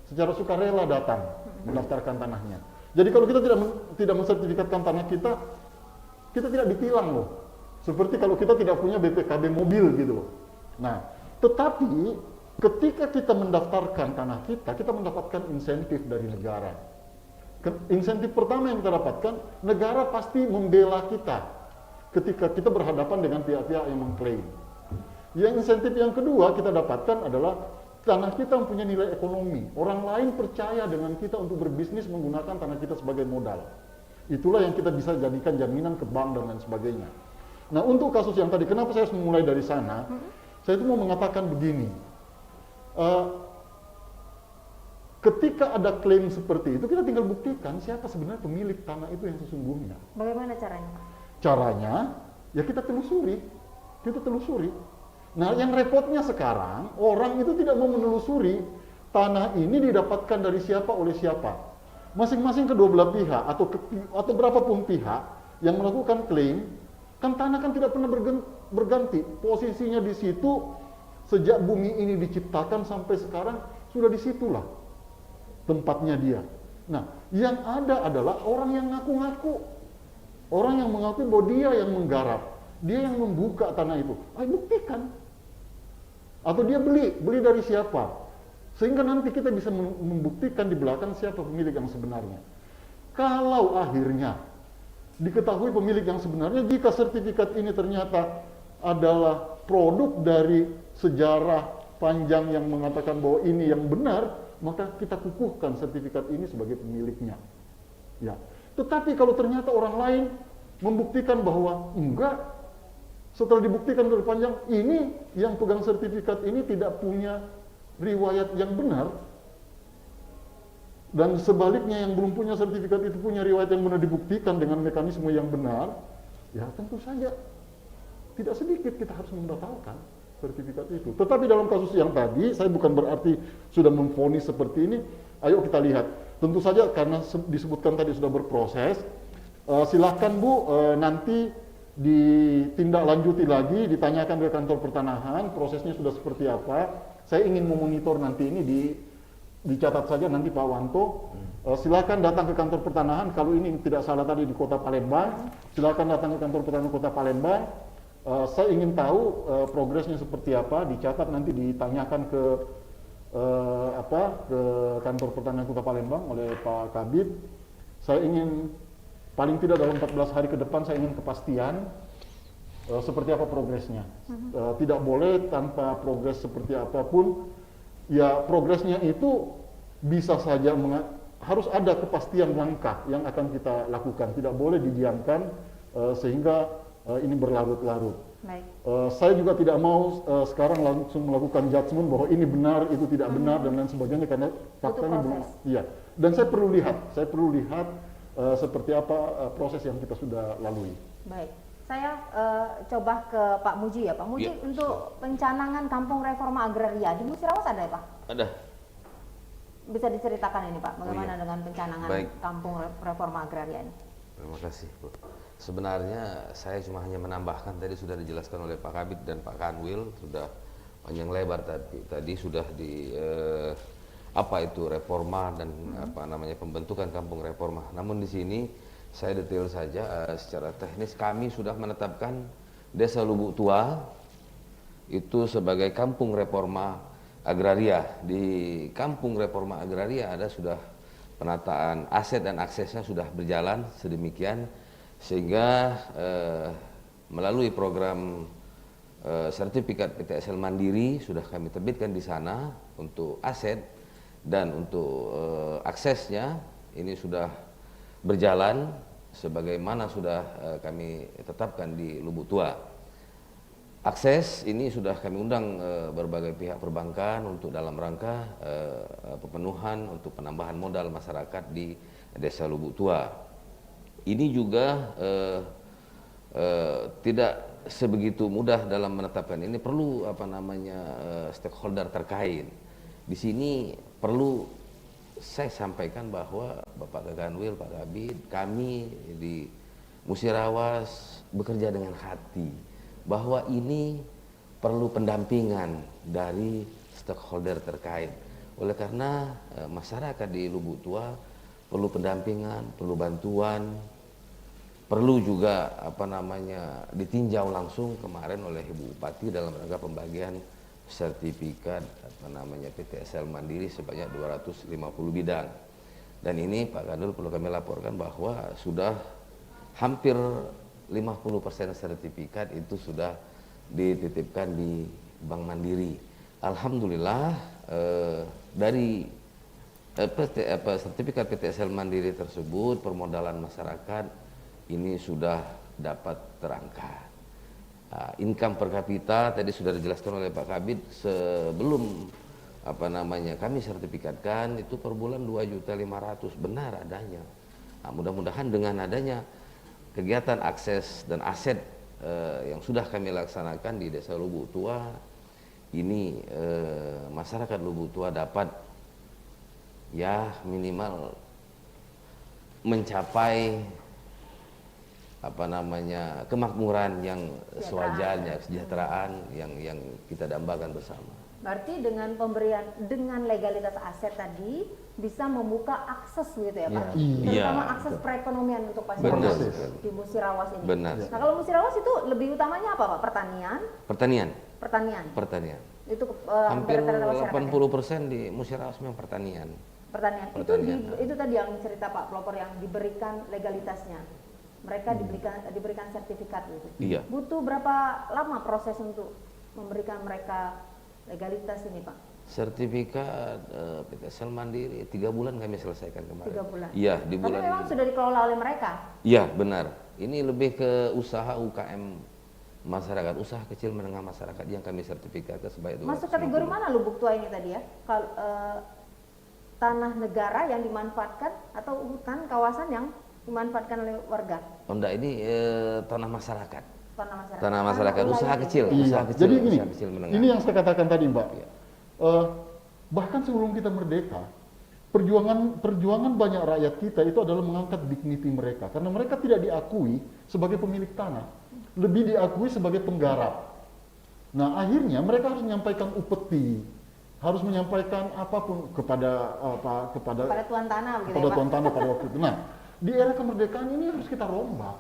secara sukarela datang mendaftarkan tanahnya. Jadi kalau kita tidak mensertifikatkan tanah kita tidak ditilang loh. Seperti kalau kita tidak punya BPKB mobil gitu loh. Nah, tetapi ketika kita mendaftarkan tanah kita mendapatkan insentif dari negara. Insentif pertama yang kita dapatkan, negara pasti membela kita ketika kita berhadapan dengan pihak-pihak yang mengklaim. Yang insentif yang kedua kita dapatkan adalah tanah kita mempunyai nilai ekonomi. Orang lain percaya dengan kita untuk berbisnis menggunakan tanah kita sebagai modal. Itulah yang kita bisa jadikan jaminan ke bank dan lain sebagainya. Nah, untuk kasus yang tadi, kenapa saya harus memulai dari sana? Saya itu mau mengatakan begini. Ketika ada klaim seperti itu, kita tinggal buktikan siapa sebenarnya pemilik tanah itu yang sesungguhnya. Bagaimana caranya Pak? Caranya, ya kita telusuri. Nah, yang repotnya sekarang, orang itu tidak mau menelusuri tanah ini didapatkan dari siapa oleh siapa. Masing-masing kedua belah pihak atau berapapun pihak yang melakukan klaim, kan tanah kan tidak pernah berganti. Posisinya di situ sejak bumi ini diciptakan sampai sekarang sudah di situlah tempatnya dia. Nah, yang ada adalah orang yang ngaku-ngaku. Orang yang mengaku bahwa dia yang menggarap, dia yang membuka tanah itu. Ayo buktikan. Atau dia beli dari siapa, sehingga nanti kita bisa membuktikan di belakang siapa pemilik yang sebenarnya. Kalau akhirnya diketahui pemilik yang sebenarnya, jika sertifikat ini ternyata adalah produk dari sejarah panjang yang mengatakan bahwa ini yang benar, maka kita kukuhkan sertifikat ini sebagai pemiliknya. Ya. Tetapi kalau ternyata orang lain membuktikan bahwa enggak, setelah dibuktikan dari panjang, ini yang pegang sertifikat ini tidak punya riwayat yang benar, dan sebaliknya yang belum punya sertifikat itu punya riwayat yang benar dibuktikan dengan mekanisme yang benar, ya tentu saja tidak sedikit kita harus membatalkan sertifikat itu. Tetapi dalam kasus yang tadi, saya bukan berarti sudah memvonis seperti ini. Ayo kita lihat. Tentu saja karena disebutkan tadi sudah berproses, silakan Bu, nanti ditindaklanjuti lagi, ditanyakan ke kantor pertanahan, prosesnya sudah seperti apa. Saya ingin memonitor nanti ini, dicatat saja nanti Pak Wanto. Silakan datang ke kantor pertanahan, kalau ini tidak salah tadi di Kota Palembang, silakan datang ke kantor pertanahan Kota Palembang. Saya ingin tahu progresnya seperti apa, dicatat nanti ditanyakan ke kantor pertanahan Kota Palembang oleh Pak Kabid. Saya ingin paling tidak dalam 14 hari ke depan saya ingin kepastian seperti apa progresnya. Tidak boleh tanpa progres seperti apapun. Ya progresnya itu bisa saja harus ada kepastian langkah yang akan kita lakukan. Tidak boleh didiamkan sehingga ini berlarut-larut. Saya juga tidak mau sekarang langsung melakukan judgement bahwa ini benar, itu tidak benar dan lain sebagainya karena faktanya belum. Iya. Dan saya perlu lihat seperti apa proses yang kita sudah lalui. Baik, saya coba ke Pak Muji ya. Pak Muji, Ya, untuk pencanangan kampung reforma agraria di Musirawas ada ya Pak? Ada. Bisa diceritakan ini Pak, bagaimana Oh, iya. dengan pencanangan Baik. kampung reforma agraria ini? Terima kasih, Bu. Sebenarnya saya cuma hanya menambahkan, tadi sudah dijelaskan oleh Pak Kabid dan Pak Kanwil, sudah panjang lebar tadi sudah di apa itu reforma dan apa namanya pembentukan kampung reforma. Namun di sini saya detail saja secara teknis, kami sudah menetapkan Desa Lubuk Tua itu sebagai kampung reforma agraria. Di kampung reforma agraria ada sudah penataan aset dan aksesnya sudah berjalan sedemikian sehingga melalui program sertifikat PTSL Mandiri sudah kami terbitkan di sana untuk aset dan untuk aksesnya ini sudah berjalan sebagaimana sudah kami tetapkan di Lubuk Tua. Akses ini sudah kami undang berbagai pihak perbankan untuk dalam rangka pemenuhan untuk penambahan modal masyarakat di Desa Lubuk Tua. Ini juga tidak sebegitu mudah dalam menetapkan ini, perlu apa namanya stakeholder terkait. Di sini perlu saya sampaikan bahwa Bapak Kanwil, Pak Kabid, kami di Musirawas bekerja dengan hati bahwa ini perlu pendampingan dari stakeholder terkait. Oleh karena masyarakat di Lubuk Tua perlu pendampingan, perlu bantuan, perlu juga apa namanya ditinjau langsung kemarin oleh Ibu Bupati dalam rangka pembagian sertifikat apa namanya PTSL Mandiri sebanyak 250 bidang. Dan ini Pak Kanwil perlu kami laporkan bahwa sudah hampir 50% sertifikat itu sudah dititipkan di Bank Mandiri. Alhamdulillah dari sertifikat PTSL Mandiri tersebut permodalan masyarakat ini sudah dapat terangkat. Income per kapita tadi sudah dijelaskan oleh Pak Kabid, sebelum apa namanya kami sertifikatkan itu per bulan 2.500.000, benar adanya. Mudah-mudahan dengan adanya kegiatan akses dan aset yang sudah kami laksanakan di Desa Lubuk Tua ini, masyarakat Lubuk Tua dapat ya minimal mencapai apa namanya kemakmuran yang sewajarnya, kesejahteraan yang kita dambakan bersama. Berarti dengan pemberian, dengan legalitas aset tadi bisa membuka akses gitu ya Pak? Terutama akses perekonomian untuk masyarakat di Musirawas ini. Benar. Nah kalau Musirawas itu lebih utamanya apa Pak? Pertanian? Pertanian. Itu hampir rata-rata 80% di Musirawas memang pertanian. Itu tadi yang cerita Pak pelopor yang diberikan legalitasnya. Mereka diberikan sertifikat gitu. Iya. Butuh berapa lama proses untuk memberikan mereka legalitas ini Pak? Sertifikat PTSL Mandiri 3 bulan kami selesaikan kemarin. 3 bulan. Iya, di bulan. Tapi memang sudah dikelola oleh mereka. Iya, benar. Ini lebih ke usaha UKM masyarakat, usaha kecil menengah masyarakat yang kami sertifikatkan sebagai 250. Masuk kategori mana Lubuk Tua ini tadi ya? Tanah negara yang dimanfaatkan atau hutan kawasan yang dimanfaatkan oleh warga? Oh enggak, ini tanah masyarakat. Tanah masyarakat, usaha kecil, Iya. usaha kecil, Jadi usaha kecil menengah. ini yang saya katakan tadi Mbak. Iya. Bahkan sebelum kita merdeka, perjuangan banyak rakyat kita itu adalah mengangkat dignity mereka, karena mereka tidak diakui sebagai pemilik tanah, lebih diakui sebagai penggarap. Nah akhirnya mereka harus menyampaikan upeti, harus menyampaikan apapun kepada tuan tanah begitu kepada ya Pak? tuan tanah pada waktu itu. Nah di era kemerdekaan ini harus kita rombak.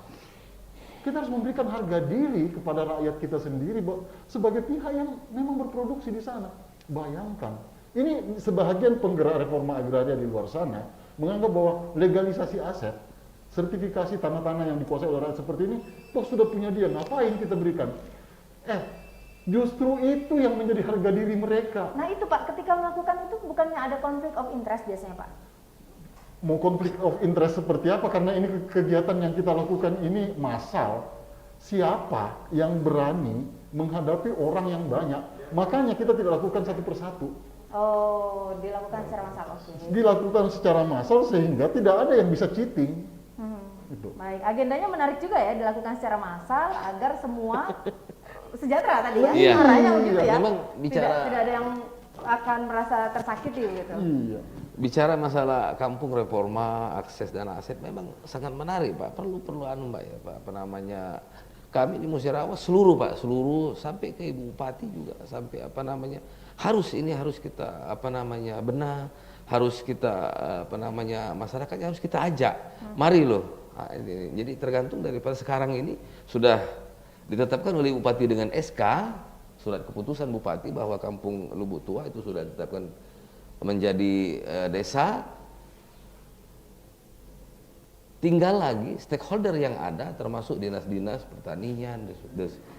Kita harus memberikan harga diri kepada rakyat kita sendiri sebagai pihak yang memang berproduksi di sana. Bayangkan, ini sebahagian penggerak reforma agraria di luar sana menganggap bahwa legalisasi aset, sertifikasi tanah-tanah yang dikuasai oleh rakyat seperti ini, toh sudah punya dia, ngapain kita berikan? Justru itu yang menjadi harga diri mereka. Nah itu Pak, ketika melakukan itu bukannya ada konflik of interest biasanya Pak? Mau konflik of interest seperti apa? Karena ini kegiatan yang kita lakukan ini massal. Siapa yang berani menghadapi orang yang banyak? Makanya kita tidak lakukan satu persatu. Oh, dilakukan secara massal. Dilakukan secara massal sehingga tidak ada yang bisa cheating. Itu. Baik, agendanya menarik juga ya, dilakukan secara massal agar semua sejahtera tadi ya. Iya. Arahnya begitu ya. Memang Tidak ada yang akan merasa tersakiti gitu. Iya. Bicara masalah kampung reforma, akses dan aset memang sangat menarik Pak. Perlu anu Mbak ya Pak, apa namanya, kami di Musyarawah seluruh Pak, seluruh sampai ke Ibu Bupati juga, sampai apa namanya, harus kita apa namanya benar, harus kita apa namanya, masyarakatnya harus kita ajak. Mari loh. Nah, jadi tergantung daripada sekarang ini sudah ditetapkan oleh Bupati dengan SK, surat keputusan Bupati bahwa Kampung Lubuk Tua itu sudah ditetapkan menjadi desa. Tinggal lagi stakeholder yang ada termasuk dinas-dinas pertanian,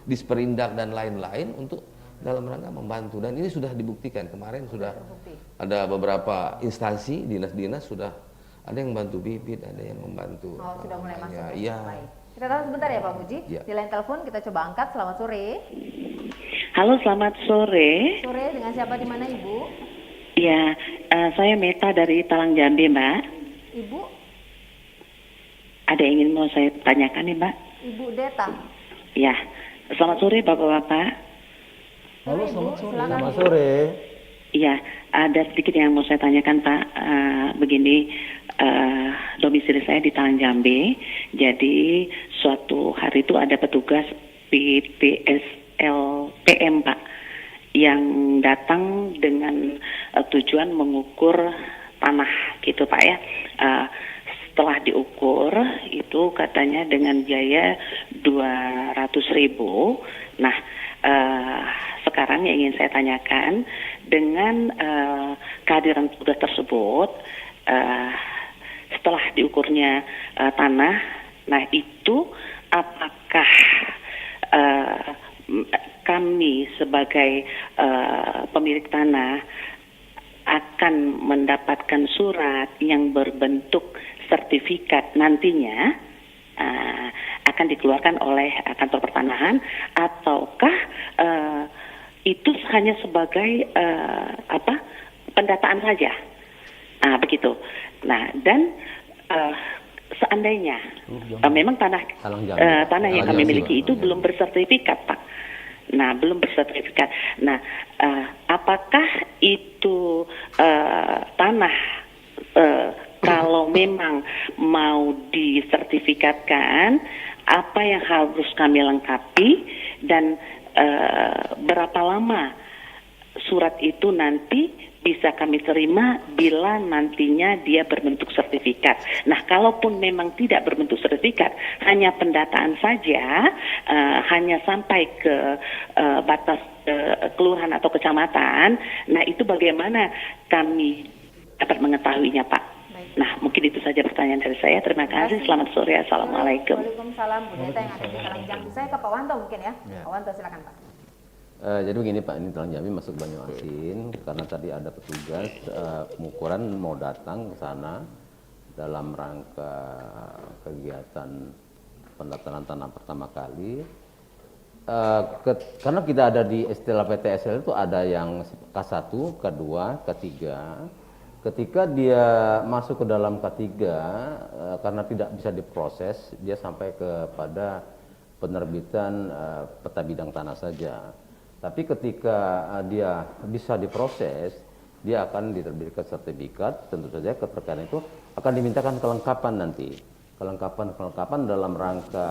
Disperindak dan lain-lain untuk dalam rangka membantu, dan ini sudah dibuktikan. Kemarin sudah ada beberapa instansi dinas-dinas sudah ada yang membantu bibit, ada yang membantu. Oh, sudah mulai masuk ya. Iya. Baik. Kita tahu sebentar ya Pak Muji. Ya. Di line telepon kita coba angkat. Selamat sore. Halo, selamat sore. Sore, dengan siapa di mana Ibu? Ya, saya Meta dari Talang Jambi, Mbak. Ibu, Ada yang ingin mau saya tanyakan nih, Mbak? Ibu Deta. Ya, selamat sore Bapak-Bapak. Halo, Ibu, selamat sore. silakan, Selamat Ibu. sore. Iya, ada sedikit yang mau saya tanyakan, Pak. Begini, domisili saya di Talang Jambi. Jadi suatu hari itu ada petugas PPSLPM, Pak, yang datang dengan tujuan mengukur tanah gitu, Pak ya. Setelah diukur itu katanya dengan biaya 200.000. Nah, sekarang yang ingin saya tanyakan, dengan kehadiran petugas tersebut, setelah diukurnya tanah, nah itu apakah kami sebagai pemilik tanah akan mendapatkan surat yang berbentuk sertifikat nantinya akan dikeluarkan oleh kantor pertanahan, ataukah itu hanya sebagai pendataan saja, begitu. Nah, dan seandainya memang tanah yang kami miliki itu belum bersertifikat, Pak. Nah, belum bersertifikat. Nah, apakah itu tanah kalau memang mau disertifikatkan, apa yang harus kami lengkapi, dan berapa lama surat itu nanti bisa kami terima bila nantinya dia berbentuk sertifikat. Nah, kalaupun memang tidak berbentuk sertifikat, hanya pendataan saja, hanya sampai ke batas kelurahan atau kecamatan, nah itu bagaimana kami dapat mengetahuinya, Pak? Nah, mungkin itu saja pertanyaan dari saya. Terima kasih. Selamat sore. Assalamualaikum. Waalaikumsalam, Bu Deta yang ada di Talang Jambi. Saya ke Pak Wanto mungkin ya. Pak Wanto, silakan Pak. Jadi begini Pak, ini Talang Jambi masuk Banyuasin karena tadi ada petugas pengukuran mau datang ke sana dalam rangka kegiatan pendataan tanah pertama kali. Karena kita ada di istilah PTSL itu ada yang K1, K2, K3. Ketika dia masuk ke dalam K3, karena tidak bisa diproses, dia sampai kepada penerbitan peta bidang tanah saja. Tapi ketika dia bisa diproses, dia akan diterbitkan sertifikat. Tentu saja keterkaitan itu akan dimintakan kelengkapan nanti. Kelengkapan dalam rangka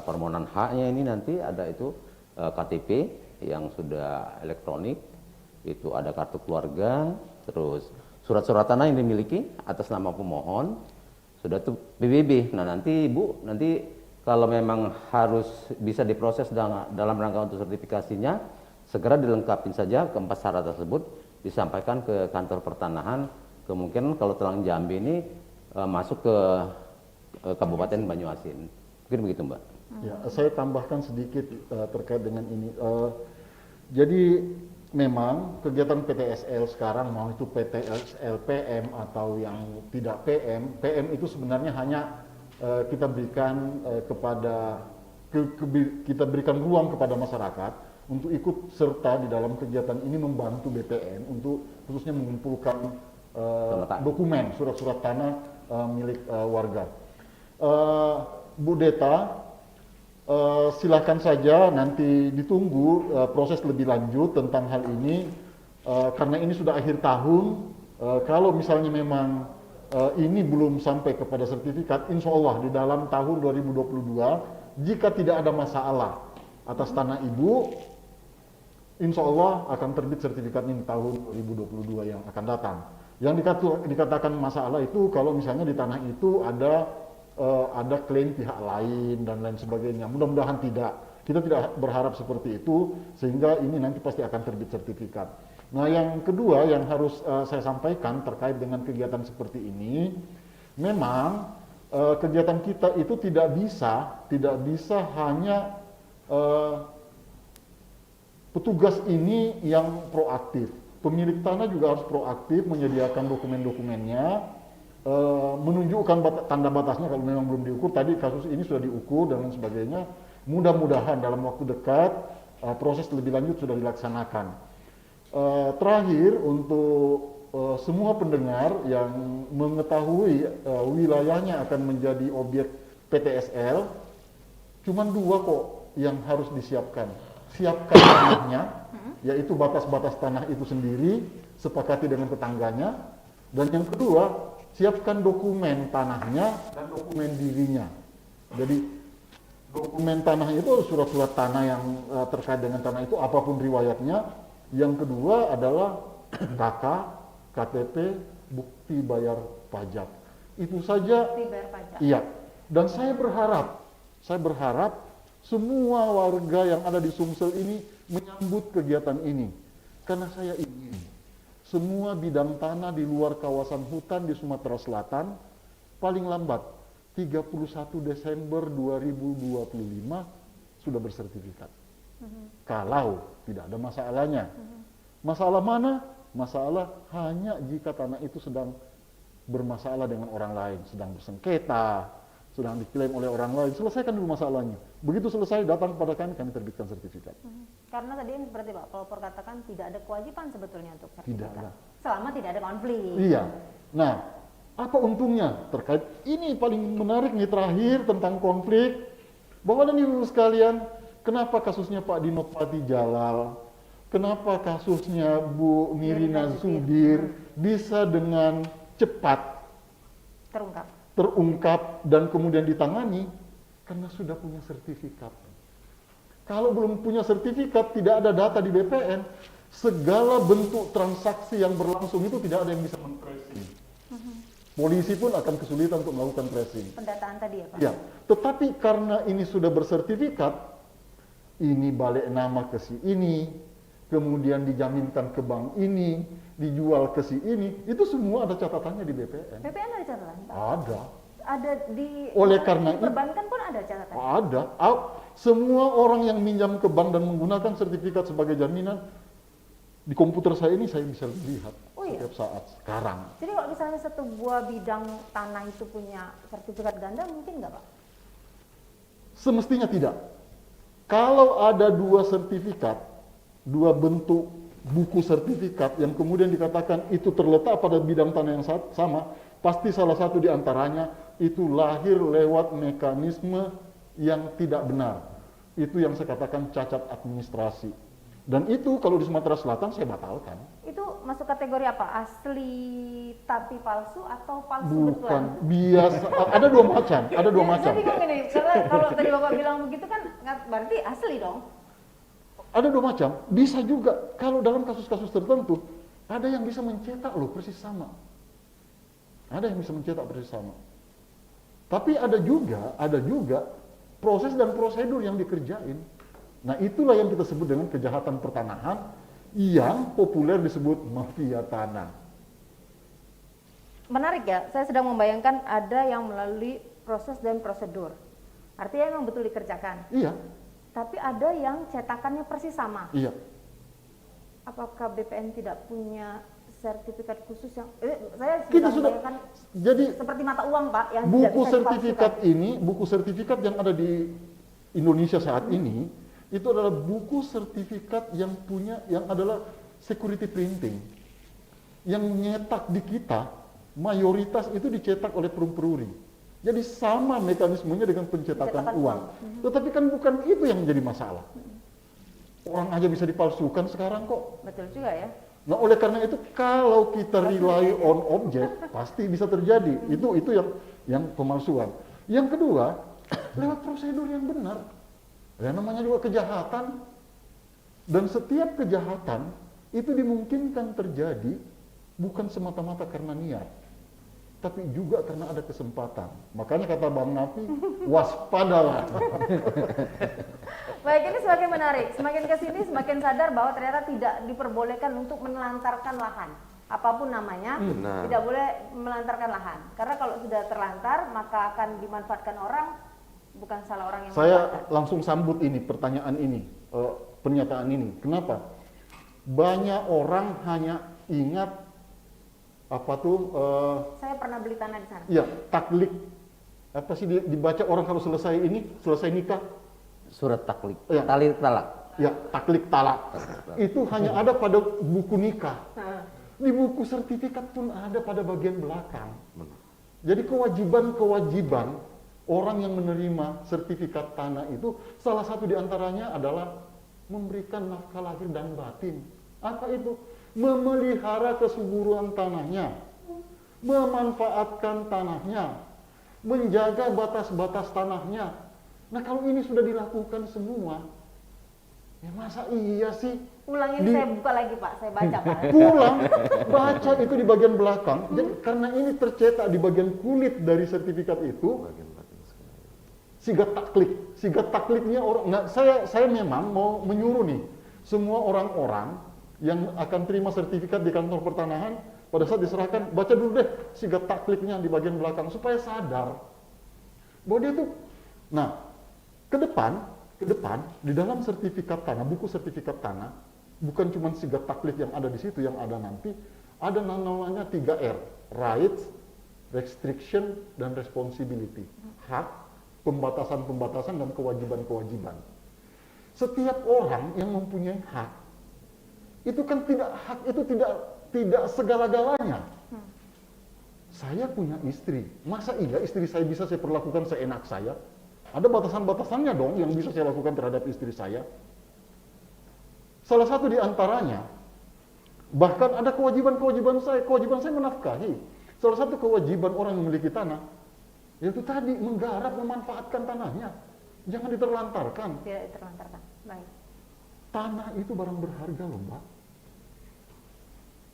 permohonan haknya ini nanti ada itu KTP yang sudah elektronik, itu ada kartu keluarga, terus surat-surat tanah yang dimiliki atas nama pemohon, sudah itu PBB. Nah nanti Bu, nanti kalau memang harus bisa diproses dalam rangka untuk sertifikasinya, segera dilengkapi saja keempat syarat tersebut, disampaikan ke kantor pertanahan. Kemungkinan kalau Talang Jambi ini masuk ke Kabupaten Banyuasin. Mungkin begitu Mbak. Ya, saya tambahkan sedikit terkait dengan ini. Jadi memang kegiatan PTSL sekarang, mau itu PTSL PM atau yang tidak PM itu sebenarnya hanya kita berikan kita berikan ruang kepada masyarakat untuk ikut serta di dalam kegiatan ini, membantu BPN untuk khususnya mengumpulkan dokumen surat-surat tanah milik warga. Bu Deta, silakan saja nanti ditunggu proses lebih lanjut tentang hal ini, karena ini sudah akhir tahun. Kalau misalnya memang ini belum sampai kepada sertifikat, insya Allah di dalam tahun 2022, jika tidak ada masalah atas tanah ibu, insya Allah akan terbit sertifikat ini tahun 2022 yang akan datang. Yang dikatakan masalah itu kalau misalnya di tanah itu ada klaim pihak lain dan lain sebagainya. Mudah-mudahan tidak. Kita tidak berharap seperti itu, sehingga ini nanti pasti akan terbit sertifikat. Nah, yang kedua yang harus saya sampaikan terkait dengan kegiatan seperti ini, memang kegiatan kita itu tidak bisa hanya petugas ini yang proaktif. Pemilik tanah juga harus proaktif menyediakan dokumen-dokumennya, menunjukkan tanda batasnya kalau memang belum diukur. Tadi kasus ini sudah diukur dan lain sebagainya. Mudah-mudahan dalam waktu dekat proses lebih lanjut sudah dilaksanakan. Terakhir, untuk semua pendengar yang mengetahui wilayahnya akan menjadi objek PTSL, cuma 2 kok yang harus disiapkan. Siapkan tanahnya, yaitu batas-batas tanah itu sendiri, sepakati dengan tetangganya. Dan yang kedua, siapkan dokumen tanahnya dan dokumen dirinya. Jadi dokumen tanah itu surat-surat tanah yang terkait dengan tanah itu, apapun riwayatnya. Yang kedua adalah KK, KTP, bukti bayar pajak. Itu saja. Bukti bayar pajak. Iya. Dan saya berharap semua warga yang ada di Sumsel ini menyambut kegiatan ini. Karena saya ingin semua bidang tanah di luar kawasan hutan di Sumatera Selatan paling lambat 31 Desember 2025 sudah bersertifikat. Kalau tidak ada masalahnya. Masalah mana? Masalah hanya jika tanah itu sedang bermasalah dengan orang lain, sedang bersengketa, sedang diklaim oleh orang lain. Selesaikan dulu masalahnya. Begitu selesai, datang kepada kami terbitkan sertifikat. Karena tadi yang seperti Pak Pelopor katakan, tidak ada kewajiban sebetulnya untuk sertifikat. Tidak ada. Selama tidak ada konflik. Iya. Nah, apa untungnya terkait ini? Paling menarik nih terakhir tentang konflik. Bapak dan Ibu sekalian, kenapa kasusnya Pak Dinopati Jalal, kenapa kasusnya Bu Nirina Zubir bisa dengan cepat terungkap dan kemudian ditangani? Karena sudah punya sertifikat. Kalau belum punya sertifikat, tidak ada data di BPN, segala bentuk transaksi yang berlangsung itu tidak ada yang bisa men-tracing. Polisi pun akan kesulitan untuk melakukan tracing. Pendataan tadi ya Pak? Ya, tetapi karena ini sudah bersertifikat, ini balik nama ke si ini, kemudian dijaminkan ke bank ini, dijual ke si ini, itu semua ada catatannya di BPN. BPN ada catatan Pak? Ada. Ada di Oleh karena di perbankan pun ada catatan? Ada. Semua orang yang minjam ke bank dan menggunakan sertifikat sebagai jaminan, di komputer saya ini saya bisa lihat setiap saat sekarang. Jadi kalau misalnya satu buah bidang tanah itu punya sertifikat ganda, mungkin nggak Pak? Semestinya tidak. Kalau ada 2 sertifikat, 2 bentuk buku sertifikat yang kemudian dikatakan itu terletak pada bidang tanah yang sama, pasti salah satu di antaranya itu lahir lewat mekanisme yang tidak benar. Itu yang saya katakan cacat administrasi. Dan itu kalau di Sumatera Selatan saya batalkan. Itu masuk kategori apa? Asli tapi palsu atau palsu Bukan, betulan? biasa. Ada 2 macam. Ada 2 macam. Saya bingung ini, karena kalau tadi Bapak bilang begitu kan berarti asli dong. Ada 2 macam. Bisa juga kalau dalam kasus-kasus tertentu ada yang bisa mencetak loh persis sama. Ada yang bisa mencetak persis sama. Tapi ada juga proses dan prosedur yang dikerjain. Nah, itulah yang kita sebut dengan kejahatan pertanahan yang populer disebut mafia tanah. Menarik ya, saya sedang membayangkan ada yang melalui proses dan prosedur. Artinya memang betul dikerjakan. Iya. Tapi ada yang cetakannya persis sama. Iya. Apakah BPN tidak punya sertifikat khusus yang saya Kita sudah membayangkan jadi seperti mata uang Pak yang tidak buku bisa sertifikat dipalsukan. ini, buku sertifikat yang ada di Indonesia saat ini itu adalah buku sertifikat yang adalah security printing. Yang nyetak di kita mayoritas itu dicetak oleh perum-peruri. Jadi sama mekanismenya dengan pencetakan Pencetakan uang. uang. Tetapi kan bukan itu yang menjadi masalah. Orang aja bisa dipalsukan sekarang kok. Betul juga ya. Nah, oleh karena itu kalau kita rely on objek pasti bisa terjadi. Itu yang pemalsuan. Yang kedua, lewat prosedur yang benar. Yang namanya juga kejahatan. Dan setiap kejahatan itu dimungkinkan terjadi bukan semata-mata karena niat, tapi juga karena ada kesempatan. Makanya kata Bang Nafi, waspadalah. Baik, ini semakin menarik. Semakin ke sini semakin sadar bahwa ternyata tidak diperbolehkan untuk menelantarkan lahan. Apapun namanya, Benar. tidak boleh melantarkan lahan. Karena kalau sudah terlantar, maka akan dimanfaatkan orang, bukan salah orang yang Saya memanfaatkan. langsung sambut ini, pertanyaan ini, pernyataan ini. Kenapa? Banyak orang hanya ingat apa tuh? Saya pernah beli tanah di sana. Ya, taklik. Apa sih dibaca orang kalau selesai nikah? Surat taklik, Ya. tali talak. Ya, taklik talak. Itu hanya ada pada buku nikah. Di buku sertifikat pun ada pada bagian belakang. Jadi kewajiban-kewajiban orang yang menerima sertifikat tanah itu salah satu diantaranya adalah memberikan nafkah lahir dan batin. Apa itu? Memelihara kesuburan tanahnya, memanfaatkan tanahnya, menjaga batas-batas tanahnya. Nah, kalau ini sudah dilakukan semua, ya masa iya sih? Ulang ini saya buka lagi Pak, saya baca Pak. Pulang, baca itu di bagian belakang. Jadi, karena ini tercetak di bagian kulit dari sertifikat itu, sigat taklik. Sigat takliknya orang, nggak, saya memang mau menyuruh nih, semua orang-orang yang akan terima sertifikat di kantor pertanahan, pada saat diserahkan, baca dulu deh sigat takliknya di bagian belakang, supaya sadar bahwa dia tuh, nah, ke depan, di dalam sertifikat tanah, buku sertifikat tanah, bukan cuma sigat taklik yang ada di situ, yang ada nanti, ada namanya 3R, rights, restriction, dan responsibility. Hak, pembatasan-pembatasan, dan kewajiban-kewajiban. Setiap orang yang mempunyai hak, itu kan hak itu tidak segala-galanya. Saya punya istri, masa iya istri saya bisa saya perlakukan seenak saya? Ada batasan-batasannya dong yang bisa saya lakukan terhadap istri saya. Salah satu di antaranya, bahkan ada kewajiban saya menafkahi. Salah satu kewajiban orang yang memiliki tanah, yaitu tadi menggarap, memanfaatkan tanahnya. Jangan diterlantarkan. Tidak terlantarkan. Baik. Tanah itu barang berharga loh, Mbak.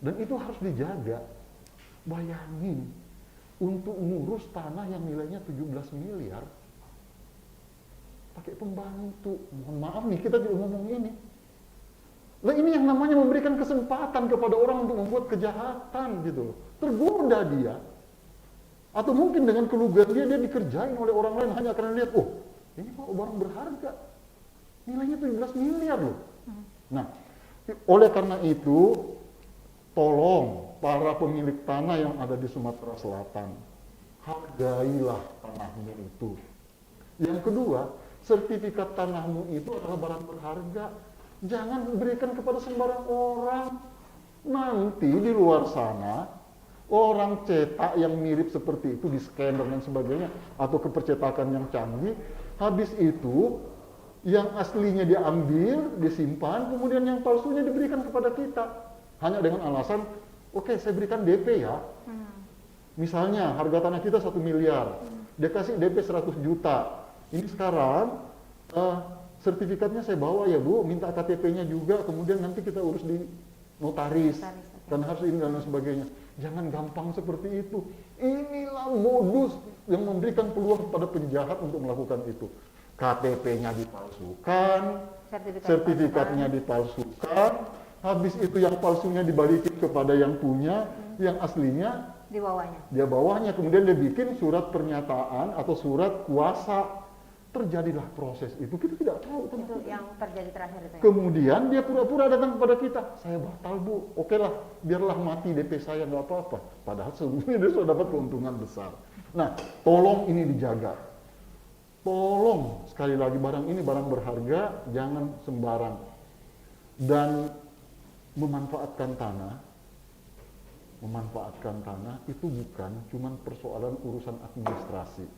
Dan itu harus dijaga. Bayangin, untuk ngurus tanah yang nilainya 17 miliar, pakai pembantu. Mohon maaf nih, kita juga ngomong ini. Lah ini yang namanya memberikan kesempatan kepada orang untuk membuat kejahatan gitu loh. Tergoda dia. Atau mungkin dengan kelugan dia dikerjain oleh orang lain hanya karena lihat, oh ini kok barang berharga. Nilainya 17 miliar loh. Nah, oleh karena itu, tolong para pemilik tanah yang ada di Sumatera Selatan, hargailah tanahmu itu. Yang kedua, sertifikat tanahmu itu adalah barang berharga. Jangan berikan kepada sembarang orang. Nanti di luar sana, orang cetak yang mirip seperti itu di scanner dan sebagainya, atau kepercetakan yang canggih, habis itu yang aslinya diambil, disimpan, kemudian yang palsunya diberikan kepada kita. Hanya dengan alasan, oke, saya berikan DP ya. Misalnya harga tanah kita 1 miliar, dia kasih DP 100 juta. Ini sekarang sertifikatnya saya bawa ya Bu, minta KTP-nya juga, kemudian nanti kita urus di notaris, dan harus ini dan lain sebagainya. Jangan gampang seperti itu. Inilah modus yang memberikan peluang kepada penjahat untuk melakukan itu. KTP-nya dipalsukan, sertifikatnya dipalsukan, habis itu yang palsunya dibalikin kepada yang punya, yang aslinya Di bawahnya. dia bawahnya, kemudian dia bikin surat pernyataan atau surat kuasa. Terjadilah proses itu, kita tidak tahu Itu tentang yang terjadi terakhir itu ya. Kemudian dia pura-pura datang kepada kita, saya batal Bu, oke lah, biarlah mati DP saya, nggak apa-apa. Padahal sebelumnya dia sudah dapat keuntungan besar. Nah, tolong ini dijaga. Tolong, sekali lagi, barang ini barang berharga, jangan sembarang. Dan memanfaatkan tanah, memanfaatkan tanah itu bukan cuma persoalan urusan administrasi,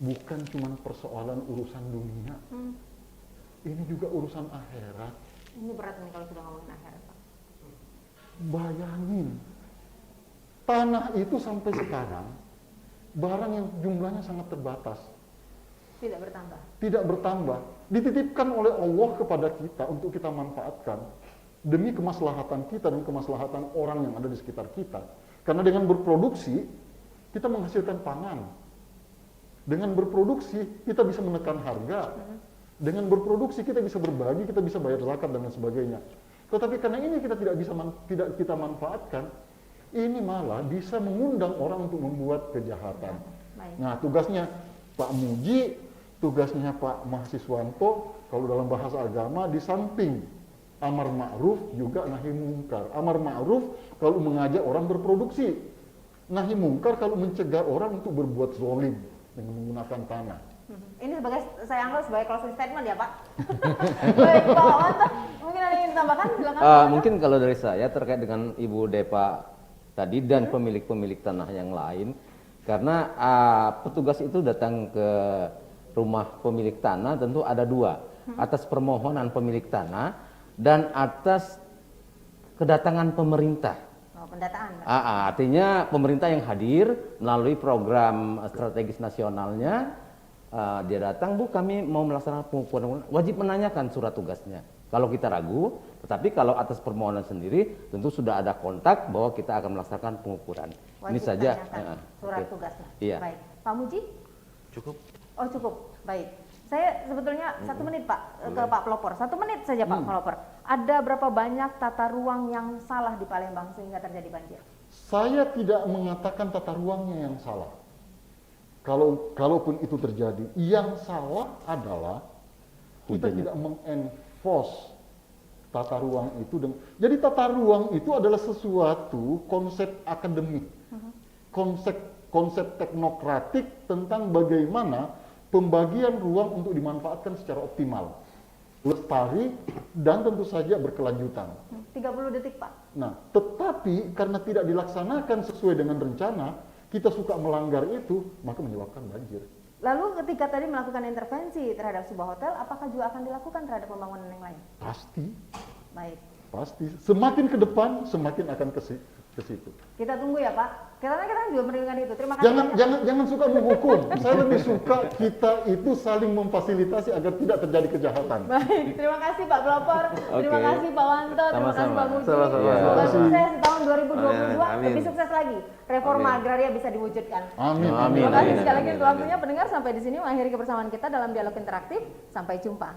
bukan cuma persoalan urusan dunia, ini juga urusan akhirat. Ini berat nih kalau sudah ngomongin akhirat, Pak. Bayangin, tanah itu sampai sekarang barang yang jumlahnya sangat terbatas, Tidak bertambah. tidak bertambah, dititipkan oleh Allah kepada kita untuk kita manfaatkan demi kemaslahatan kita dan kemaslahatan orang yang ada di sekitar kita. Karena dengan berproduksi kita menghasilkan pangan, dengan berproduksi kita bisa menekan harga, dengan berproduksi kita bisa berbagi, kita bisa bayar zakat dan lain sebagainya. Tetapi karena ini kita tidak kita manfaatkan, ini malah bisa mengundang orang untuk membuat kejahatan. Baik. Nah, tugasnya Pak Muji, tugasnya Pak Mahsiswanto, kalau dalam bahasa agama, di samping amar ma'ruf juga nahi mungkar. Amar ma'ruf kalau mengajak orang berproduksi, nahi mungkar kalau mencegah orang untuk berbuat zolim dengan menggunakan tanah. Ini saya anggap sebagai closing statement ya, Pak. Baik, Pak Wanto, mungkin ada yang ingin tambahkan? Silakan. Mungkin kalau dari saya terkait dengan Ibu Depa tadi dan pemilik-pemilik tanah yang lain, karena petugas itu datang ke rumah pemilik tanah tentu ada dua, atas permohonan pemilik tanah dan atas kedatangan pemerintah. Oh, pendataan, Pak. Artinya pemerintah yang hadir melalui program strategis nasionalnya, dia datang, Bu, kami mau melaksanakan pengukuran, wajib menanyakan surat tugasnya. Kalau kita ragu, tetapi kalau atas permohonan sendiri tentu sudah ada kontak bahwa kita akan melaksanakan pengukuran. Wajib Ini saja tanyakan surat oke. tugasnya. Iya. Baik, Pak Muji? Cukup. Oh, cukup. Baik. Saya sebetulnya 1 menit, Pak, ke Pak Pelopor. 1 menit saja, Pak Pelopor. Ada berapa banyak tata ruang yang salah di Palembang sehingga terjadi banjir? Saya tidak mengatakan tata ruangnya yang salah. Kalaupun itu terjadi, yang salah adalah kita tidak mengenforce tata ruang itu. Jadi tata ruang itu adalah sesuatu konsep akademik, konsep teknokratik tentang bagaimana pembagian ruang untuk dimanfaatkan secara optimal, lestari, dan tentu saja berkelanjutan. 30 detik, Pak. Nah, tetapi karena tidak dilaksanakan sesuai dengan rencana, kita suka melanggar itu, maka menyebabkan banjir. Lalu ketika tadi melakukan intervensi terhadap sebuah hotel, apakah juga akan dilakukan terhadap pembangunan yang lain? Pasti, Baik. pasti. Semakin ke depan, semakin akan ke situ. Kita tunggu ya, Pak. Karena kita juga merindukan itu. Terima kasih. Jangan suka menghukum. Saya lebih suka kita itu saling memfasilitasi agar tidak terjadi kejahatan. Baik, terima kasih Pak Pelopor, terima kasih Pak Wanto, terima kasih Sama-sama. Pak Muji. Sama-sama. Semoga Terima sukses di tahun 2022, Amin. lebih sukses lagi. Reforma Amin. agraria bisa diwujudkan. Amin. Amin. Terima kasih Amin. sekali lagi Amin. untuk waktunya pendengar. Sampai di sini mengakhiri kebersamaan kita dalam dialog interaktif. Sampai jumpa.